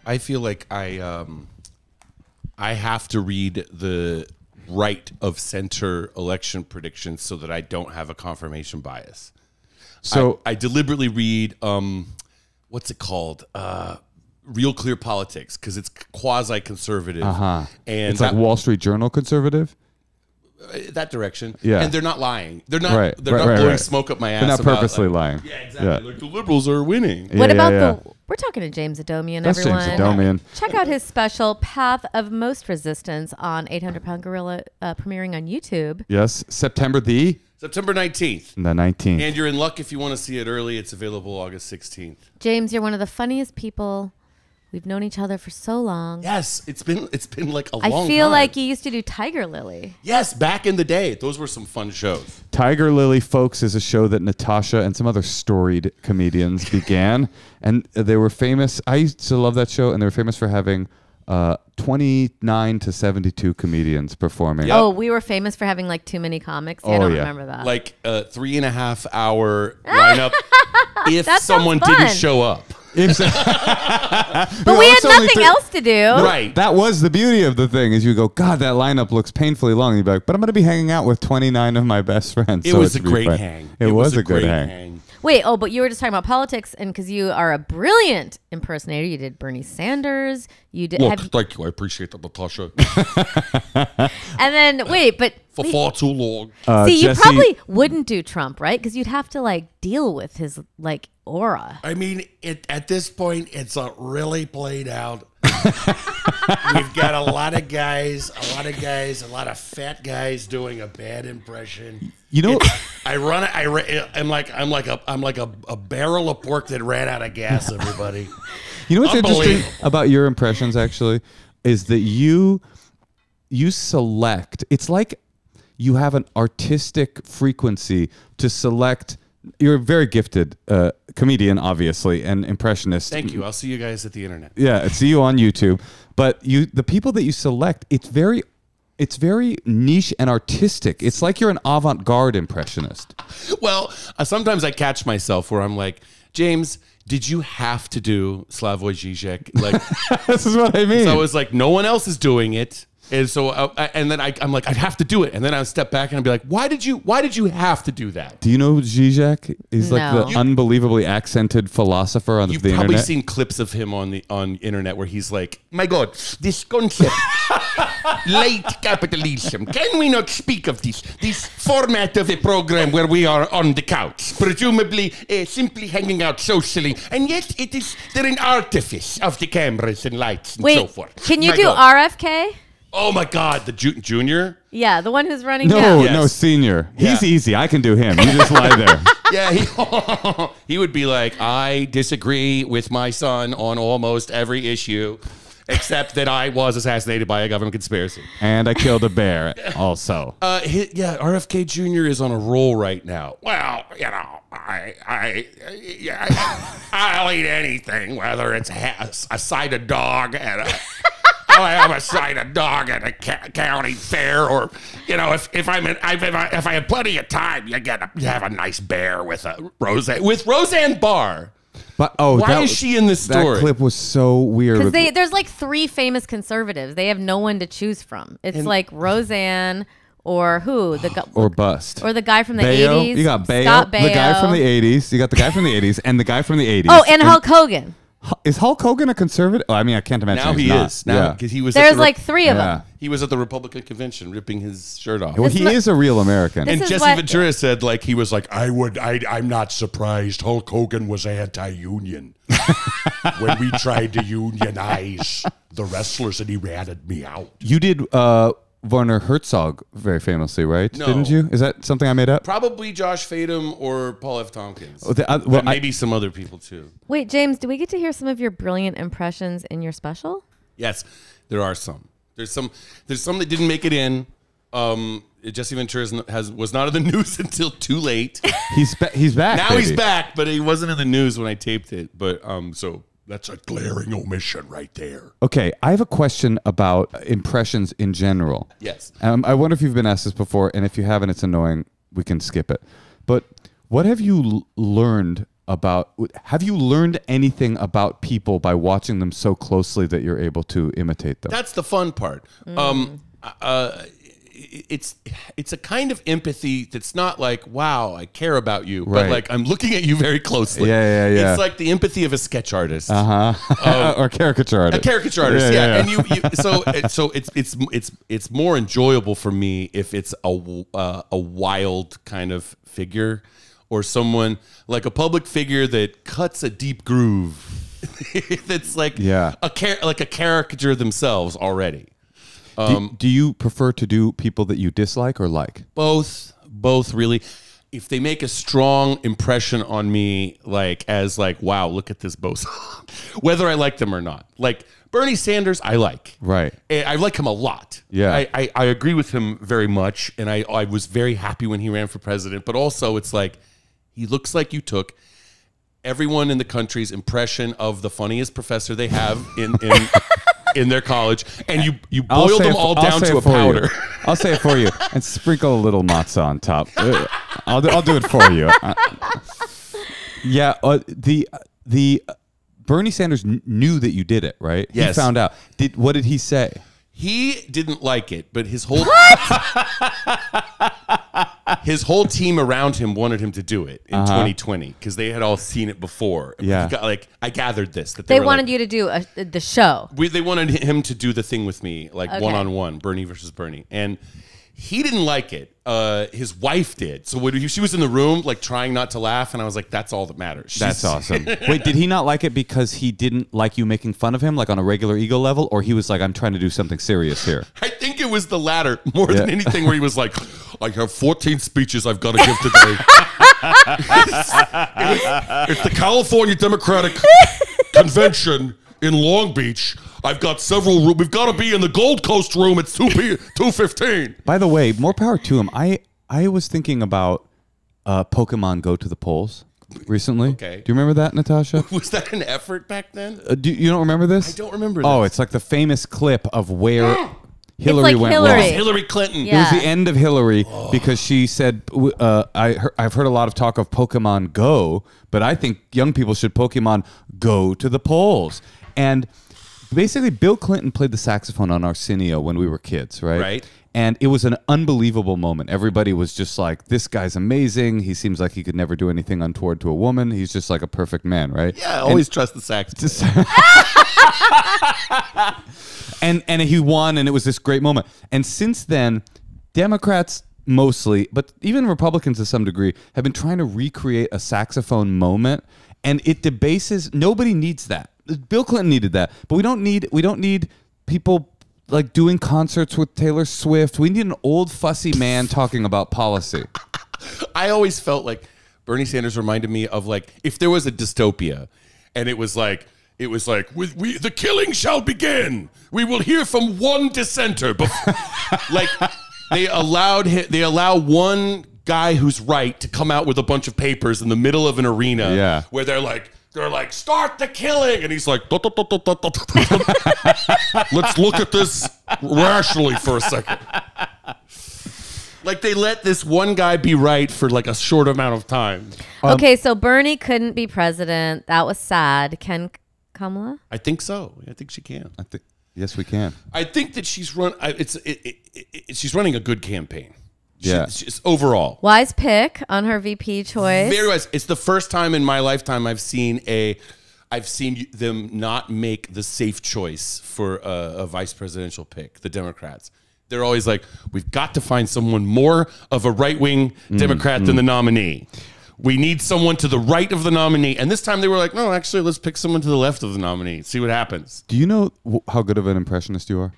I feel like I have to read the right of center election predictions so that I don't have a confirmation bias. So I deliberately read what's it called? Real Clear Politics, because it's quasi-conservative. And it's like Wall Street Journal conservative. That direction. Yeah. And they're not lying. They're not blowing smoke up my ass. They're not purposely like, lying. Yeah, exactly. Yeah. Like the liberals are winning. What about we're talking to James Adomian, That's everyone. James Adomian. Check out his special Path of Most Resistance on 800 Pound Gorilla premiering on YouTube. Yes, September 19th. The 19th. And you're in luck if you want to see it early. It's available August 16th. James, you're one of the funniest people. We've known each other for so long. Yes, it's been like a long time. I feel like you used to do Tiger Lily. Yes, back in the day. Those were some fun shows. Tiger Lily, folks, is a show that Natasha and some other storied comedians began. And they were famous. I used to love that show, and they were famous for having 29 to 72 comedians performing. Yep. Oh, we were famous for having like too many comics. I don't remember that. Like a 3.5 hour lineup if someone fun. didn't show up. But we had nothing else to do. Right. That was the beauty of the thing is you go, God, that lineup looks painfully long. And you'd be like, but I'm going to be hanging out with 29 of my best friends. It was a great hang. It was a good hang. Wait, but you were just talking about politics, and because you are a brilliant impersonator, you did Bernie Sanders. You did. Thank you. I appreciate that, Natasha. And then but for far too long. See, you probably wouldn't do Trump, right? Because you'd have to like deal with his like aura. I mean, at this point, it's really played out. We've got a lot of fat guys doing a bad impression. You know, I'm like a barrel of pork that ran out of gas. Everybody. You know what's interesting about your impressions actually is that you select. It's like you have an artistic frequency to select. You're a very gifted comedian, obviously, and impressionist. Thank you. I'll see you guys at the internet. Yeah, see you on YouTube. But the people that you select, it's very niche and artistic. It's like you're an avant-garde impressionist. Well, sometimes I catch myself where I'm like, James, did you have to do Slavoj Žižek? Like, this is what I mean. So I was like, no one else is doing it. And so, and then I'm like, I'd have to do it. And then I step back and I'd be like, why did you have to do that? Do you know Žižek? He's like the unbelievably accented philosopher on the internet. You've probably seen clips of him on internet where he's like, my God, this concept, late capitalism. Can we not speak of this format of a program where we are on the couch, presumably simply hanging out socially, and yet they're an artifice of the cameras and lights and so forth. Can you do RFK? Oh my God, the junior? Yeah, the one who's running down. No, senior. Yeah. He's easy. I can do him. You just lie there. Yeah, he would be like, I disagree with my son on almost every issue, except that I was assassinated by a government conspiracy. And I killed a bear also. RFK Jr. is on a roll right now. Well, I'll eat anything, whether it's a side of dog and I'll have a side of dog at a county fair, or if I had plenty of time, you have a nice bear with Roseanne Barr. But why is she in this story? That clip was so weird. Because there's like 3 famous conservatives. They have no one to choose from. It's like Roseanne. Or who? Or bust. Or the guy from the Baio. 80s. You got Baio, Scott Baio. The guy from the 80s. You got the guy from the 80s and the guy from the 80s. Oh, and Hulk Hogan. Is Hulk Hogan a conservative? I mean, I can't imagine. Now he is. Now, because he was. There's like 3 of them. He was at the Republican convention ripping his shirt off. Well, he is a real American. And Jesse Ventura said, like, he was like, I'm not surprised. Hulk Hogan was anti-union when we tried to unionize the wrestlers, and he ratted me out. You did Werner Herzog very famously, right? No. Didn't you? Is that something I made up? Probably Josh Fadem or Paul F. Tompkins. Maybe some other people too. Wait, James, do we get to hear some of your brilliant impressions in your special? Yes, there are some. There's some that didn't make it in. Jesse Ventura was not in the news until too late. He's back. Now he's back, but he wasn't in the news when I taped it. But so that's a glaring omission right there. Okay, I have a question about impressions in general. Yes. I wonder if you've been asked this before, and if you haven't, it's annoying. We can skip it. But what have you learned about? Have you learned anything about people by watching them so closely that you're able to imitate them? That's the fun part. It's a kind of empathy that's not like, wow, I care about you, but Right. like I'm looking at you very closely. Yeah. It's like the empathy of a sketch artist. Or caricature A artist. caricature artist, yeah. And you so it's more enjoyable for me if it's a wild kind of figure, or someone like a public figure that cuts a deep groove. That's like a caricature themselves already. Do you prefer to do people that you dislike or like? Both really. If they make a strong impression on me, like as like, wow, look at this bozo, whether I like them or not. Like Bernie Sanders, I like. Right. I like him a lot. Yeah. I agree with him very much, and I was very happy when he ran for president. But also, it's like he looks like you took everyone in the country's impression of the funniest professor they have in their college, and you boiled them all down to a powder. I'll say it for you, and sprinkle a little matzah on top. I'll do it for you. The Bernie Sanders knew that you did it, right? Yes. He found out. What did he say? He didn't like it, but his whole his whole team around him wanted him to do it in 2020 because they had all seen it before. Yeah. I gathered this that They were wanted like, you to do the show. they wanted him to do the thing with me, like Okay. one-on-one, Bernie versus Bernie, and he didn't like it. His wife did. So when she was in the room, like trying not to laugh, and I was like, "That's all that matters." That's awesome. Wait, did he not like it because he didn't like you making fun of him, like on a regular ego level, or he was like, "I'm trying to do something serious here"? I think it was the latter more than anything, where he was like, "I have 14 speeches I've got to give today." It's the California Democratic Convention in Long Beach. I've got several rooms. We've got to be in the Gold Coast room at 2:15. By the way, more power to him. I was thinking about Pokemon Go to the polls recently. Okay. Do you remember that, Natasha? Was that an effort back then? You don't remember this? I don't remember Oh, this. it's like the famous clip of where Hillary like went Hillary. wrong. Hillary Clinton. Yeah. It was the end of Hillary because she said, I've heard a lot of talk of Pokemon Go, but I think young people should Pokemon go to the polls. And basically, Bill Clinton played the saxophone on Arsenio when we were kids, right? Right. And it was an unbelievable moment. Everybody was just like, this guy's amazing. He seems like he could never do anything untoward to a woman. He's just like a perfect man, right? Yeah, always trust the saxophone. And he won, and it was this great moment. And since then, Democrats mostly, but even Republicans to some degree, have been trying to recreate a saxophone moment, and it debases. Nobody needs that. Bill Clinton needed that, but we don't need people like doing concerts with Taylor Swift. We need an old fussy man talking about policy. I always felt like Bernie Sanders reminded me of like if there was a dystopia, and it was like the killing shall begin. We will hear from one dissenter. Like they allow one guy who's right to come out with a bunch of papers in the middle of an arena. Yeah. Where they're like start the killing, and he's like let's look at this rationally for a second. Like they let this one guy be right for like a short amount of time. Okay, so Bernie couldn't be president. That was sad. Can Kamala? I think so. I think she can. I think yes, we can. I think that she's she's running a good campaign. Yeah. She's overall. Wise pick on her VP choice. Very wise. It's the first time in my lifetime I've seen them not make the safe choice for a vice presidential pick, the Democrats. They're always like, we've got to find someone more of a right-wing Democrat than the nominee. We need someone to the right of the nominee. And this time they were like, no, actually, let's pick someone to the left of the nominee. See what happens. Do you know how good of an impressionist you are?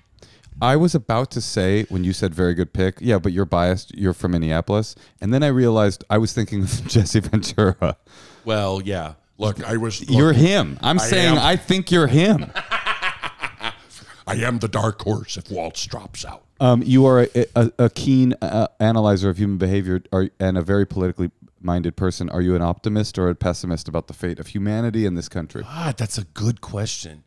I was about to say, when you said very good pick, yeah, but you're biased. You're from Minneapolis. And then I realized I was thinking of Jesse Ventura. Well, yeah. Look, You're him. I'm saying I think you're him. I am the dark horse if Waltz drops out. You are a keen analyzer of human behavior and a very politically minded person. Are you an optimist or a pessimist about the fate of humanity in this country? That's a good question.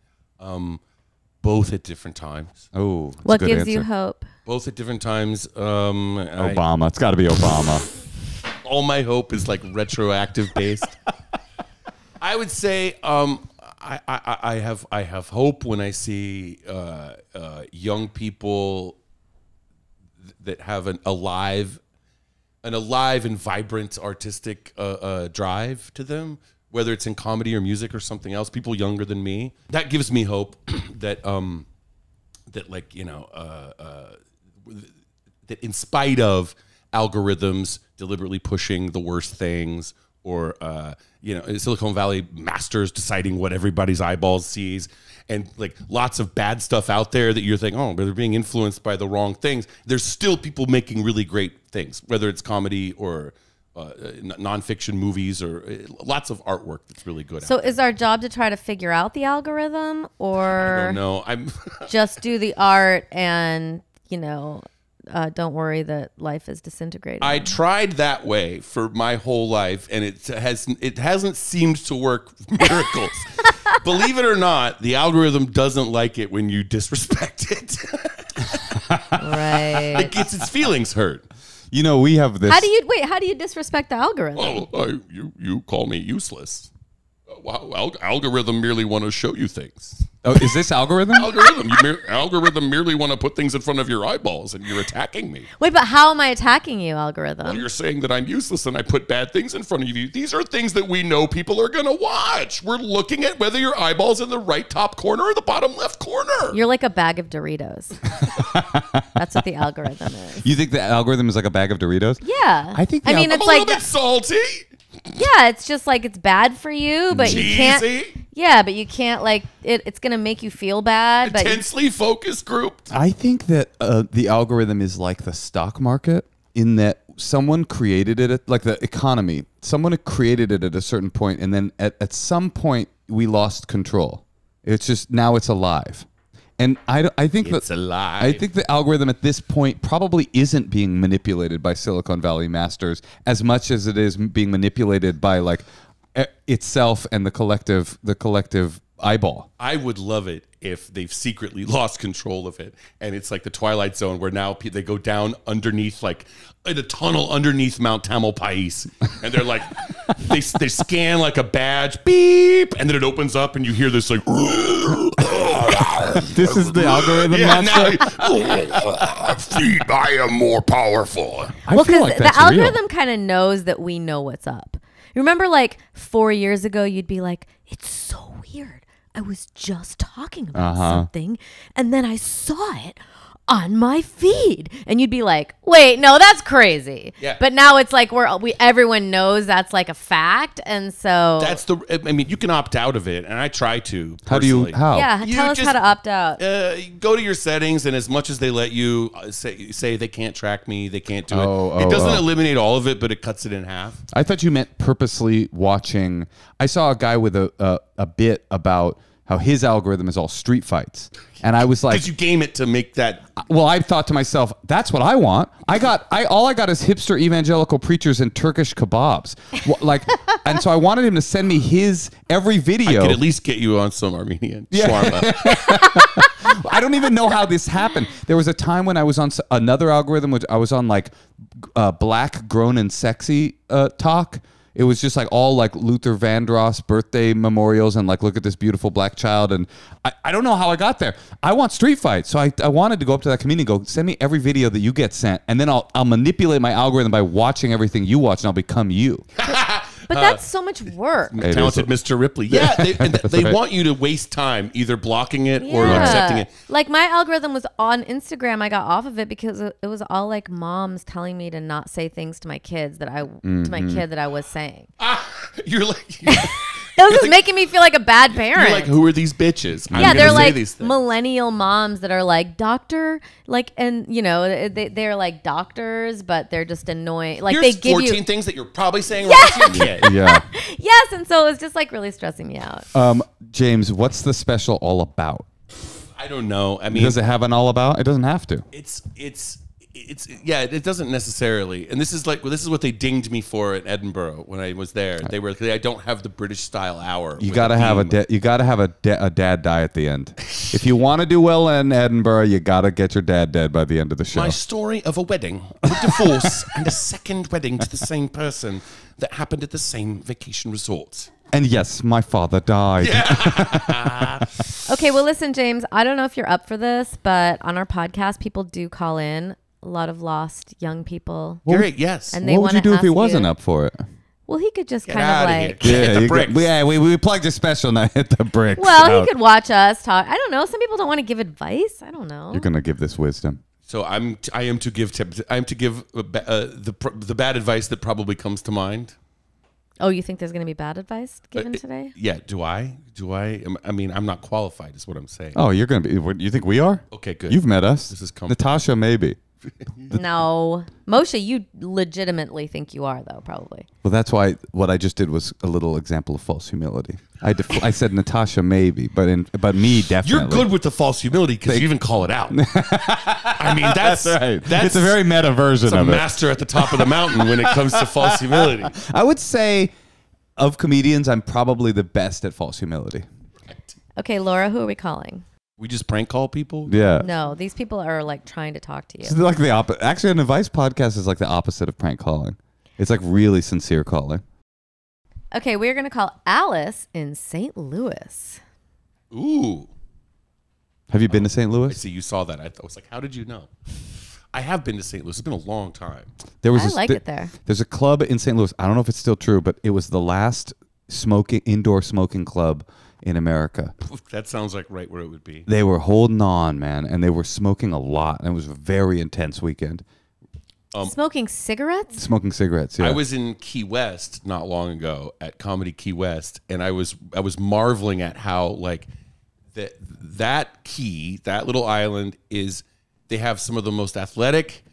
Both at different times. Oh, that's What a good gives answer. you hope? Both at different times. Obama. It's got to be Obama. All my hope is like retroactive based. I would say I have hope when I see young people that have an alive and vibrant artistic drive to them, whether it's in comedy or music or something else. People younger than me, that gives me hope that like that in spite of algorithms deliberately pushing the worst things, or Silicon Valley masters deciding what everybody's eyeballs sees, and like lots of bad stuff out there that you're thinking, oh, but they're being influenced by the wrong things. There's still people making really great things, whether it's comedy or nonfiction movies, or lots of artwork that's really good. So is our job to try to figure out the algorithm, or I don't know. I'm just do the art and, don't worry that life is disintegrating? I tried that way for my whole life, and it hasn't seemed to work miracles. Believe it or not, the algorithm doesn't like it when you disrespect it. Right. It gets its feelings hurt. We have this. How do you disrespect the algorithm? You call me useless. Wow, algorithm merely want to show you things. Oh, is this algorithm? Algorithm merely want to put things in front of your eyeballs, and you're attacking me. Wait, but how am I attacking you, algorithm? Well, you're saying that I'm useless and I put bad things in front of you. These are things that we know people are going to watch. We're looking at whether your eyeball's in the right top corner or the bottom left corner. You're like a bag of Doritos. That's what the algorithm is. You think the algorithm is like a bag of Doritos? Yeah. I think. it's I'm a little bit salty. Yeah, it's just like it's bad for you, but Cheesy. you can't. Yeah, but you can't it's gonna make you feel bad. Intensely focus grouped. I think that the algorithm is like the stock market, in that someone created it, like the economy. Someone had created it at a certain point, and then at some point we lost control. It's just now it's alive. And I think it's alive. I think the algorithm at this point probably isn't being manipulated by Silicon Valley masters as much as it is being manipulated by like itself and the collective eyeball. I would love it if they've secretly lost control of it, and it's like the Twilight Zone, where now they go down underneath, like in a tunnel underneath Mount Tamalpais, and they're like they scan like a badge, beep, and then it opens up, and you hear this like. This is the algorithm. Yeah, I am more powerful. I feel like that's the algorithm real. kind of knows that we know what's up. Remember, like 4 years ago, you'd be like, "It's so weird. I was just talking about something, and then I saw it on my feed," and you'd be like, "Wait, no, that's crazy." Yeah. But now it's like everyone knows that's like a fact, and so you can opt out of it, and I try to. How do you? How? Yeah, tell us how to opt out. Go to your settings, and as much as they let you say they can't track me, they can't do it. It Oh, doesn't eliminate all of it, but it cuts it in half. I thought you meant purposely watching. I saw a guy with a bit about how his algorithm is all street fights. And I was like, because you game it to make that. Well, I thought to myself, that's what I want. All I got is hipster evangelical preachers and Turkish kebabs. And so I wanted him to send me every video. I could at least get you on some Armenian shawarma. I don't even know how this happened. There was a time when I was on another algorithm, which I was on like black, grown, and sexy talk. It was just like all like Luther Vandross birthday memorials and like, look at this beautiful black child. And I don't know how I got there. I want street fights. So I wanted to go up to that comedian and go, send me every video that you get sent. And then I'll manipulate my algorithm by watching everything you watch, and I'll become you. But that's so much work. Talented Mr. Ripley. Yeah, they want you to waste time either blocking it or accepting it. Like my algorithm was on Instagram. I got off of it because it was all like moms telling me to not say things to my kids to my kid that I was saying. You're like. It was just making me feel like a bad parent. You're like, who are these bitches? Yeah, they're like millennial moms that are like, doctor, like, and they're like doctors, but they're just annoying. Like Here's they give 14 you things that you're probably saying wrong to your kid. Yeah. Yes, and so it was just like really stressing me out. James, what's the special all about? I don't know. I mean, does it have an all about? It doesn't have to. It doesn't necessarily. And this is what they dinged me for at Edinburgh when I was there. They were like, I don't have the British style hour. You got to have a dad die at the end. If you want to do well in Edinburgh, you got to get your dad dead by the end of the show. My story of a wedding, a divorce, and a second wedding to the same person that happened at the same vacation resort. And yes, my father died. Okay, well, listen, James, I don't know if you're up for this, but on our podcast, people do call in, a lot of lost young people. Great, yes. And they What would you wanna do if he ask wasn't you- up for it? Well, he could just Get kind of outta like... here. Hit the you bricks. we plugged a special and I hit the bricks. Well, out. he could watch us talk. I don't know. Some people don't want to give advice. I don't know. You're gonna give this wisdom. So I am to give the bad advice that probably comes to mind. Oh, you think there's going to be bad advice given today? Yeah. Do I? I mean, I'm not qualified, is what I'm saying. Oh, you're gonna be. What, you think we are? Okay, good. You've met us. This is comfortable. Natasha, maybe. No. Moshe, you legitimately think you are, though, probably. Well, that's why what I just did was a little example of false humility. I said Natasha maybe, but me definitely. You're good with the false humility because you even call it out. I mean, that's right. That's It's a very meta version a of it. master at the top of the mountain when it comes to false humility. I would say of comedians, I'm probably the best at false humility. Okay, Laura, who are we calling? We just prank call people. Yeah. No, these people are like trying to talk to you. It's like the opposite. Actually, an advice podcast is like the opposite of prank calling. It's like really sincere calling. Okay, we're going to call Alice in St. Louis. Ooh. Have you been to St. I Louis? see. You saw that. I was like, how did you know? I have been to St. Louis. It's been a long time. There was I like it there. There's a club in St. Louis. I don't know if it's still true, but it was the last indoor smoking club in America. That sounds like right where it would be. They were holding on, man, and they were smoking a lot, and it was a very intense weekend. Smoking cigarettes? Smoking cigarettes. Yeah. I was in Key West not long ago at Comedy Key West, and I was marveling at how like that little island is. They have some of the most athletic,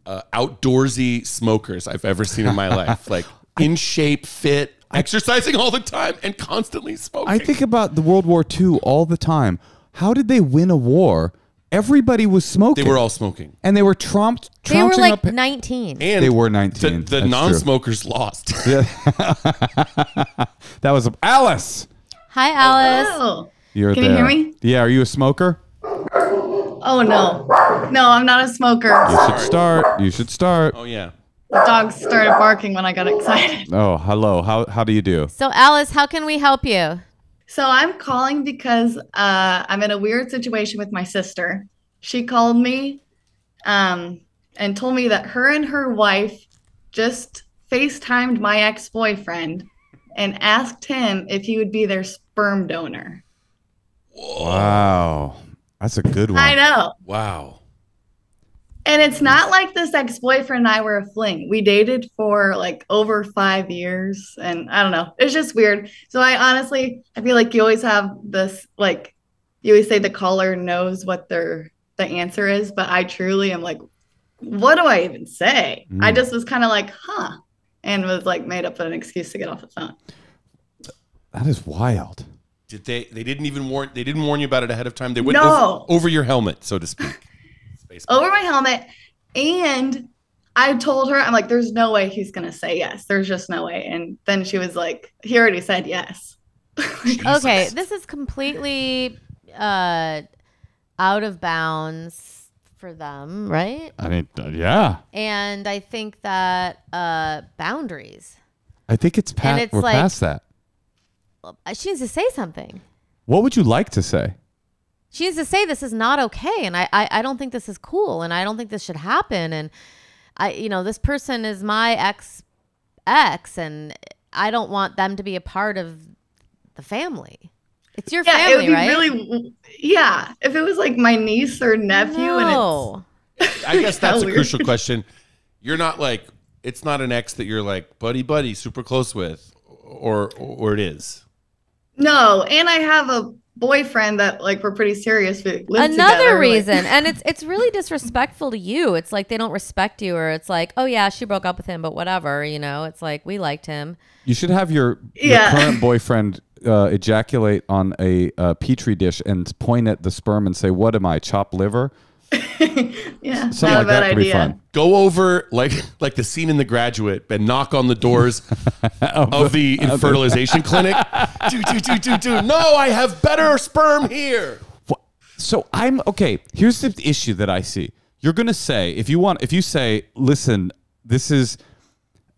outdoorsy smokers I've ever seen in my life. Like in shape, fit, exercising all the time, and constantly smoking. I think about the World War II all the time. How did they win a war? Everybody was smoking. they were all smoking, and they were They were trouncing like up. 19. and They were 19. The That's non-smokers lost. That was Alice. Hi, Alice. Oh, You're Can you there. hear me? Yeah. Are you a smoker? oh no. No, I'm not a smoker. You should start. You should start. Oh yeah. The dogs started barking when I got excited. Oh, hello. How do you do? So, Alice, how can we help you? So I'm calling because I'm in a weird situation with my sister. She called me and told me that her and her wife just FaceTimed my ex-boyfriend and asked him if he would be their sperm donor. Wow, that's a good one. I know. Wow. And it's not like this ex-boyfriend and I were a fling. We dated for like over 5 years, and I don't know. It's just weird. So I feel like you always have this, like, you always say the caller knows what the answer is, but I truly am like, what do I even say? I just was kind of like, huh, and was like made up an excuse to get off the phone. That is wild. Did they didn't warn you about it ahead of time? They went No. over your helmet, so to speak. Over my helmet, and I told her, I'm like, there's no way he's gonna say yes. There's just no way. And then she was like, he already said yes. Okay, this is completely out of bounds for them, right? I mean, yeah. And I think that boundaries. I think it's past. it's We're like- past that. She needs to say something. What would you like to say? She needs to say this is not okay, and I don't think this is cool, and I don't think this should happen, and this person is my ex, and I don't want them to be a part of the family. It's your Yeah, it family, would be right? really, yeah. If it was like my niece or nephew, No. I guess that's a Weird. crucial question. You're not like, it's not an ex that you're like buddy, super close with, or it is. no, and I have a boyfriend that like we're pretty serious. We live Another together, like- reason, and it's really disrespectful to you. It's like they don't respect you, or it's like, oh yeah, she broke up with him, but whatever, It's like we liked him. You should have your Yeah. current boyfriend ejaculate on a petri dish and point at the sperm and say, "What am I? Chopped liver?" yeah, Something not like a bad that could be idea. fun. Go over like the scene in The Graduate and knock on the doors of the infertilization clinic. Do. No, I have better sperm here. So I'm okay. Here's the issue that I see. You're gonna say if you say, listen, this is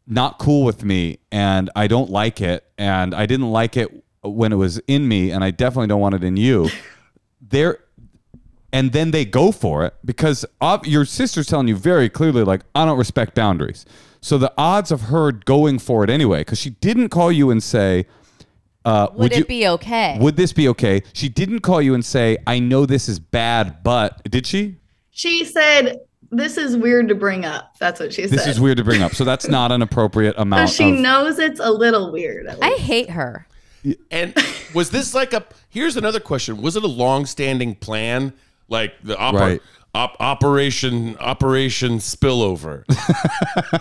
not cool with me, and I don't like it, and I didn't like it when it was in me, and I definitely don't want it in you. And then they go for it because your sister's telling you very clearly, like, I don't respect boundaries. So the odds of her going for it anyway, because she didn't call you and say, would it be okay? Would this be okay? She didn't call you and say, I know this is bad, but did she? She said, this is weird to bring up. That's what she said. This is weird to bring up. So that's not an appropriate amount. So she knows it's a little weird. I hate her. And was this like here's another question. Was it a long-standing plan? Like the Operation Spillover,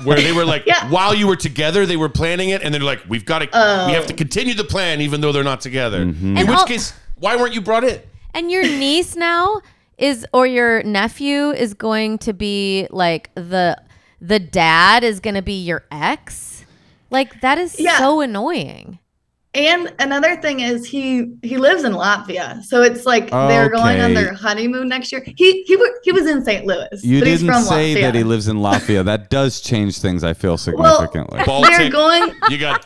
where they were like, while you were together, they were planning it, and they're like, we have to continue the plan, even though they're not together. In which case, why weren't you brought in? And your niece now or your nephew is going to be like the dad is going to be your ex. Like that is so annoying. And another thing is he lives in Latvia, so it's like they're going on their honeymoon next year. He was in St. Louis. You but he's didn't from say Latvia. that he lives in Latvia. That does change things. I feel significantly. They're going. You got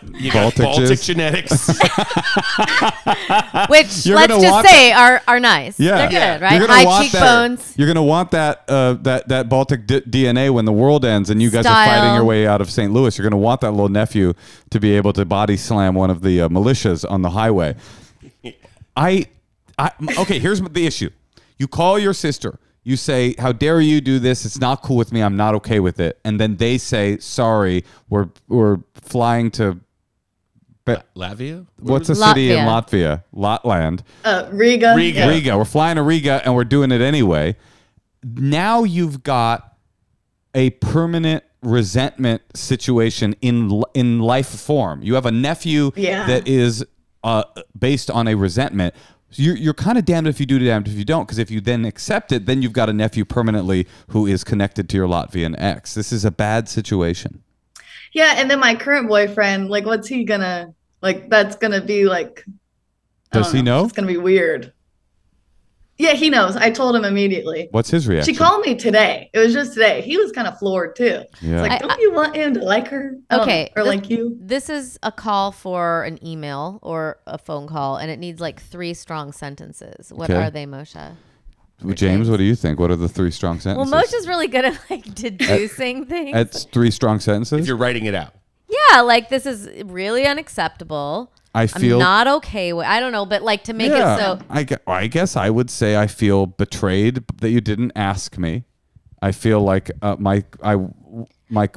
Baltic genetics, which let's just say are nice. They're good, right? High cheekbones. You're gonna want that that Baltic DNA when the world ends and you guys are fighting your way out of St. Louis. You're gonna want that little nephew to be able to body slam one of the militias on the highway. Okay, here's the issue. You call your sister. You say, how dare you do this? It's not cool with me. I'm not okay with it. And then they say, sorry, we're flying to Latvia? What's the city in Latvia? Latland. Riga. Riga. We're flying to Riga and we're doing it anyway. Now you've got a permanent resentment situation in life form. You have a nephew that is based on a resentment. So you're kind of damned if you do, damned if you don't, because if you then accept it, then you've got a nephew permanently who is connected to your Latvian ex. This is a bad situation. Yeah, and then my current boyfriend, like, what's he gonna, like, that's gonna be like... Does he know? It's gonna be weird. Yeah, he knows. I told him immediately. What's his reaction? She called me today. It was just today. He was kind of floored too. Yeah. It's like, don't you want him to like her? Okay. Or like you? This is a call for an email or a phone call, and it needs like 3 strong sentences. What are they, Moshe? James, what do you think? What are the 3 strong sentences? Well, Moshe's really good at like deducing things. That's 3 strong sentences? If you're writing it out. Yeah, like this is really unacceptable. I'm not okay with. I don't know, but like to make it so. I guess I would say I feel betrayed that you didn't ask me. I feel like my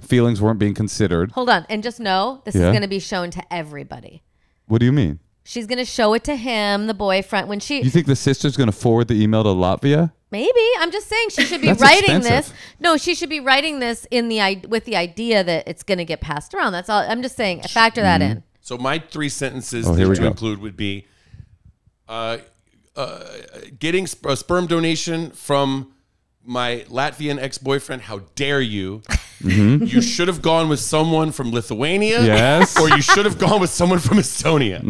feelings weren't being considered. Hold on, and just know this is going to be shown to everybody. What do you mean? She's going to show it to him, the boyfriend, when she. You think the sister's going to forward the email to Latvia? Maybe. I'm just saying she should be writing this. No, she should be writing this with the idea that it's going to get passed around. That's all. I'm just saying. Factor that in. So my 3 sentences to include would be getting a sperm donation from my Latvian ex-boyfriend. How dare you? Mm-hmm. You should have gone with someone from Lithuania. Yes. Or you should have gone with someone from Estonia.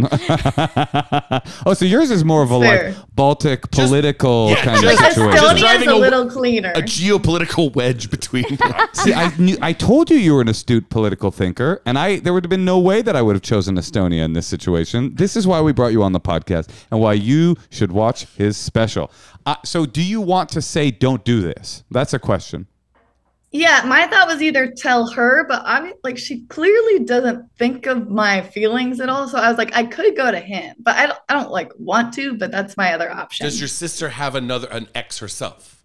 Oh, so yours is more of a like Baltic political kind of situation. Estonia's a little cleaner. A geopolitical wedge between them. See, I told you were an astute political thinker, and there would have been no way that I would have chosen Estonia in this situation. This is why we brought you on the podcast and why you should watch his special. So do you want to say don't do this? That's a question. Yeah, my thought was either tell her, but she clearly doesn't think of my feelings at all. So I was like, I could go to him, but I don't like want to, but that's my other option. Does your sister have an ex herself?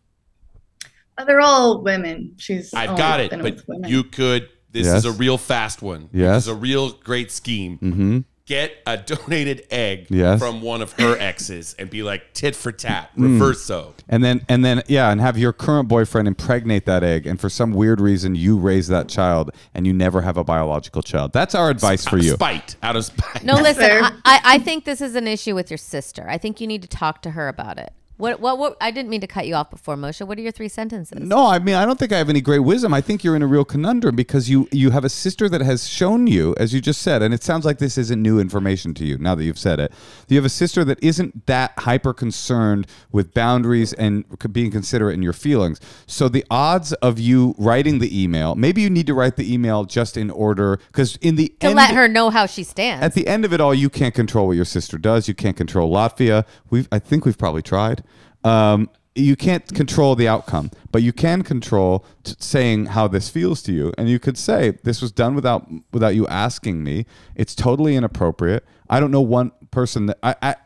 They're all women. I've got it, but you could. This is a real fast one. Yes. This is a real great scheme. Mm-hmm. Get a donated egg from one of her exes and be like tit for tat, reverso. And then and have your current boyfriend impregnate that egg, and for some weird reason you raise that child and you never have a biological child. That's our advice for you. Out of spite. No, listen, I think this is an issue with your sister. I think you need to talk to her about it. What? I didn't mean to cut you off before, Moshe. What are your 3 sentences? No, I mean, I don't think I have any great wisdom. I think you're in a real conundrum because you have a sister that has shown you, as you just said, and it sounds like this isn't new information to you now that you've said it. You have a sister that isn't that hyper concerned with boundaries and being considerate in your feelings. So the odds of you writing the email, maybe you need to write the email just in order, because in the To end, let her know how she stands. at the end of it all, you can't control what your sister does. You can't control Latvia. I think we've probably tried. You can't control the outcome, but you can control saying how this feels to you. And you could say, this was done without you asking me. It's totally inappropriate. I don't know one person that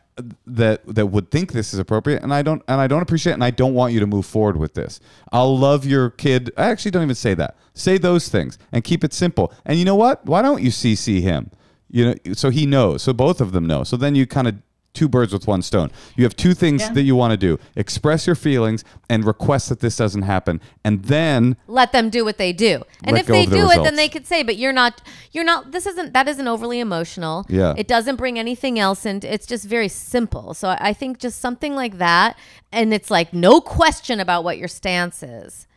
that would think this is appropriate, and I don't appreciate it, and I don't want you to move forward with this. I'll love your kid. I actually don't even say that. Say those things and keep it simple. And you know what? Why don't you CC him? So he knows. So both of them know. So then you kind of 2 birds with 1 stone. You have 2 things that you want to do: express your feelings and request that this doesn't happen, and then let them do what they do. And let if go they of the do it, results. then they could say, but that isn't overly emotional. Yeah. It doesn't bring anything else in. It's just very simple. So I think just something like that. And it's like no question about what your stance is.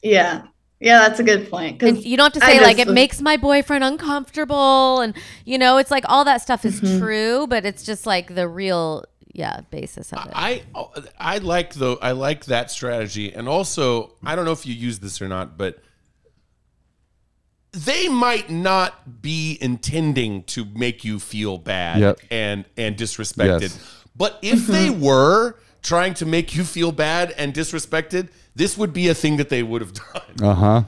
Yeah. Yeah, that's a good point. 'Cause And you don't have to say like it makes my boyfriend uncomfortable, and it's like all that stuff is true, but it's just like the real basis of it. I like that strategy, and also I don't know if you use this or not, but they might not be intending to make you feel bad and disrespected. Yes. But if they were trying to make you feel bad and disrespected, this would be a thing that they would have done.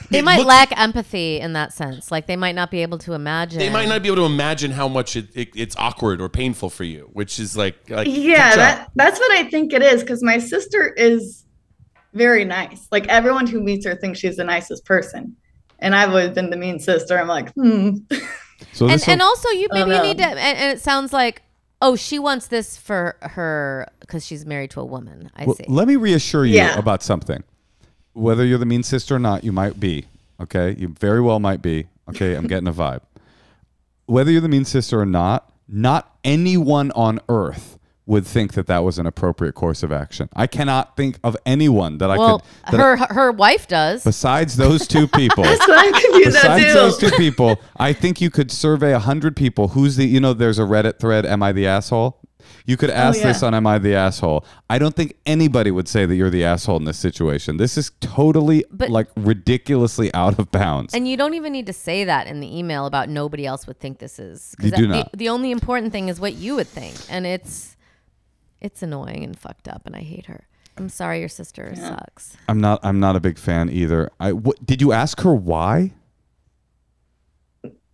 They might lack empathy in that sense. Like they might not be able to imagine. They might not be able to imagine how much it's awkward or painful for you, which is like yeah, that's what I think it is, because my sister is very nice. Like everyone who meets her thinks she's the nicest person, and I've always been the mean sister. I'm like, So and also you need to. And it sounds like, oh, she wants this for her because she's married to a woman. I see. Let me reassure you about something. Whether you're the mean sister or not, you might be. Okay? You very well might be. Okay? I'm getting a vibe. Whether you're the mean sister or not anyone on earth would think that was an appropriate course of action. I cannot think of anyone that her wife does. Besides those 2 people. That's what I'm confused about too. Besides those 2 people, I think you could survey 100 people. Who's the, there's a Reddit thread, Am I the Asshole? You could ask this on Am I the Asshole? I don't think anybody would say that you're the asshole in this situation. This is totally ridiculously out of bounds. And you don't even need to say that in the email about nobody else would think this is. You do not. The only important thing is what you would think. And it's annoying and fucked up, and I hate her. I'm sorry your sister sucks. I'm not a big fan either. Did you ask her why?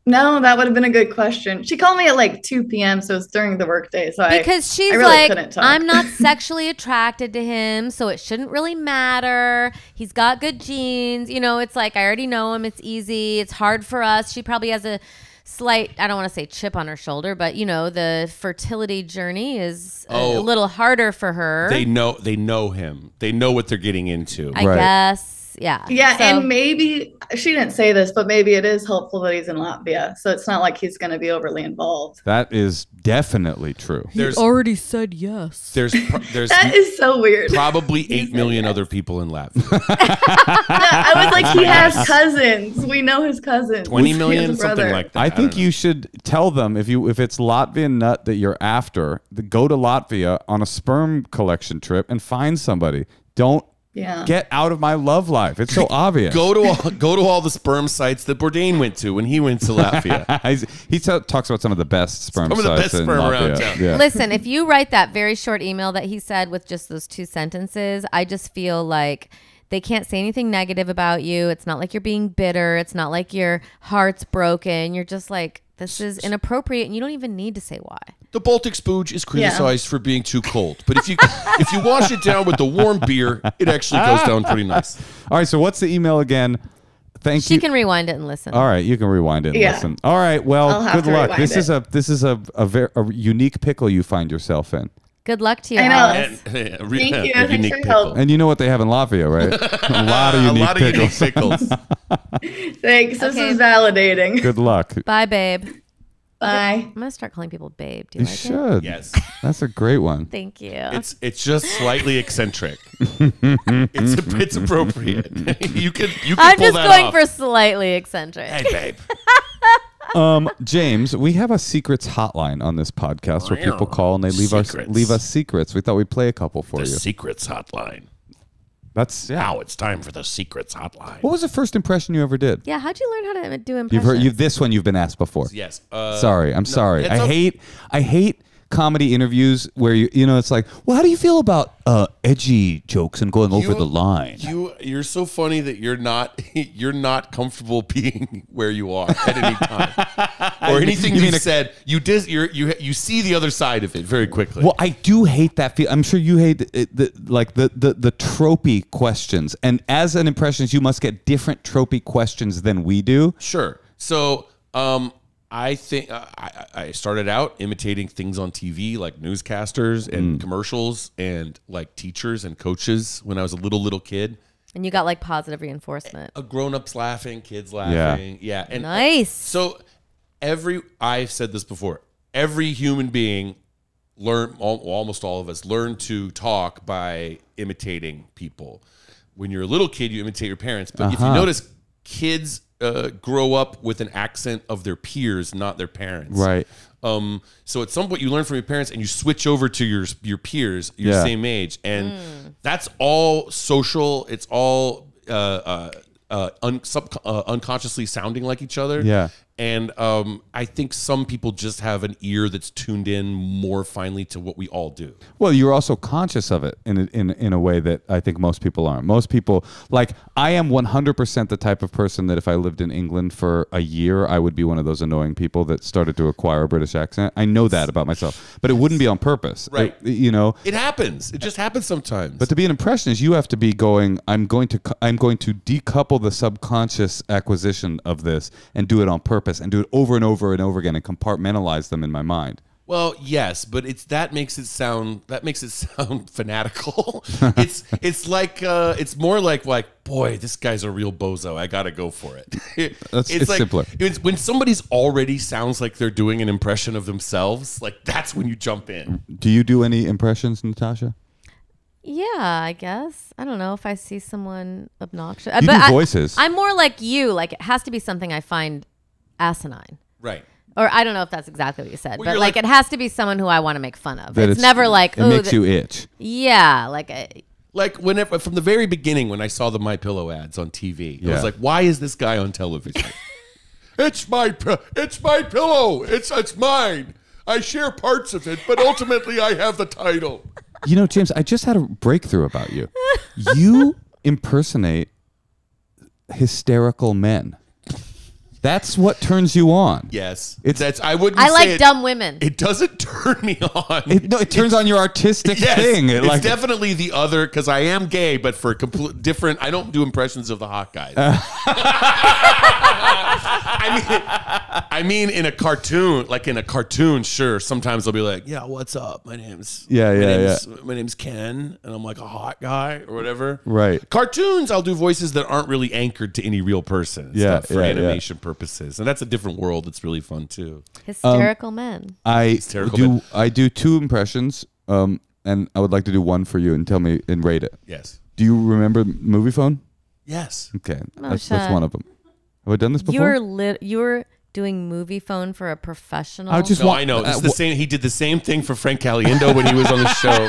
No, that would have been a good question. She called me at like 2 p.m., so it's during the workday. So because she's really like, I'm not sexually attracted to him, so it shouldn't really matter. He's got good genes. It's like, I already know him. It's easy. It's hard for us. She probably has a slight, I don't want to say chip on her shoulder, but the fertility journey is a little harder for her. They know him. They know what they're getting into. I guess. Yeah. Yeah. So, and maybe she didn't say this, but maybe it is helpful that he's in Latvia. So it's not like he's going to be overly involved. That is definitely true. He already said yes. There's that is so weird. Probably 8 million other people in Latvia. I was like, he has cousins. We know his cousins. 20 million, something like that. I think you should tell them if it's Latvian nut that you're after, go to Latvia on a sperm collection trip and find somebody. Don't get out of my love life. It's so obvious. Go to all the sperm sites that Bourdain went to when he went to Latvia. he talks about some of the best sperm sites in Latvia. Around town. Yeah. Listen, if you write that very short email that he said with just those 2 sentences, I just feel like they can't say anything negative about you. It's not like you're being bitter. It's not like your heart's broken. You're just like, this is inappropriate, and you don't even need to say why. The Baltic Spooge is criticized for being too cold, but if you wash it down with the warm beer, it actually goes down pretty nice. All right, so what's the email again? Thank you. She can rewind it and listen. All right, you can rewind it and listen. All right, well, good luck. This is a very unique pickle you find yourself in. Good luck to you, I know. Alice. Thank you. Thanks for your help. And you know what they have in Latvia, right? A lot of unique pickles. Thanks. This is validating. Good luck. Bye, babe. Bye. I'm gonna start calling people babe. Do you You like it? should. Yes. That's a great one. Thank you. It's just slightly eccentric. It's appropriate. you can I'm pull just that going off. for slightly eccentric. Hey, babe. James, we have a secrets hotline on this podcast where people call and they leave us secrets. We thought we'd play a couple for The you. secrets hotline. That's Now it's time for the secrets hotline. What was the first impression you ever did? Yeah, how'd you learn how to do You've impressions? heard this one you've been asked before. Yes. Sorry, I'm sorry. it's I hate comedy interviews where it's like, well, how do you feel about edgy jokes and going over the line? You're so funny that you're not comfortable being where you are at any time, or anything you said. You see the other side of it very quickly. Well, I do hate that feel. I'm sure you hate the tropey questions, and as an impressionist, you must get different tropey questions than we do. Sure. So, I think I started out imitating things on TV like newscasters and commercials and like teachers and coaches when I was a little kid. And you got like positive reinforcement. Grown-ups laughing, kids laughing. Yeah. And Nice. So I've said this before, every human being almost all of us learn to talk by imitating people. When you're a little kid, you imitate your parents. But if you notice, kids grow up with an accent of their peers, not their parents. Right. So at some point you learn from your parents and you switch over to your peers, your same age. And that's all social. It's all unconsciously sounding like each other. Yeah. And I think some people just have an ear that's tuned in more finely to what we all do. Well, you're also conscious of it in a way that I think most people aren't. Most people, like, I am 100% the type of person that if I lived in England for a year, I would be one of those annoying people that started to acquire a British accent. I know that about myself, but it wouldn't be on purpose. Right. It happens. It just happens sometimes. But to be an impressionist, you have to be going, I'm going to decouple the subconscious acquisition of this and do it on purpose and do it over and over and over again and compartmentalize them in my mind. Well, yes, but that makes it sound fanatical. It's more like boy, this guy's a real bozo. I gotta go for it. It's like, simpler. When somebody's already sounds like they're doing an impression of themselves, like that's when you jump in. Do you do any impressions, Natasha? Yeah, I guess. I don't know if I see someone obnoxious. You do voices. I'm more like you. Like it has to be something I find asinine. Right. Or I don't know if that's exactly what you said, Well, but you're like it has to be someone who I want to make fun of. That It's never like, it makes you itch. Yeah, like whenever from the very beginning when I saw the MyPillow ads on TV, I was like, why is this guy on television? It's my pillow. It's mine. I share parts of it, but ultimately I have the title. You know, James, I just had a breakthrough about you. You impersonate hysterical men. That's what turns you on. Yes. I like dumb women. It doesn't turn me on. It turns on your artistic thing. It's definitely the other, because I am gay, but for a complete different, I don't do impressions of the hot guys. I mean, in a cartoon, sure. Sometimes I'll be like, yeah, what's up? My name's Ken, and I'm like a hot guy or whatever. Right. Cartoons, I'll do voices that aren't really anchored to any real person. For animation purposes, and that's a different world. That's really fun too. Hysterical men. I do two impressions, and I would like to do one for you and tell me and rate it. Yes. Do you remember Movie Phone? Yes. Okay, that's one of them. Have I done this before? You're doing Movie Phone for a professional. I know. It's the same. He did the same thing for Frank Caliendo when he was on the show.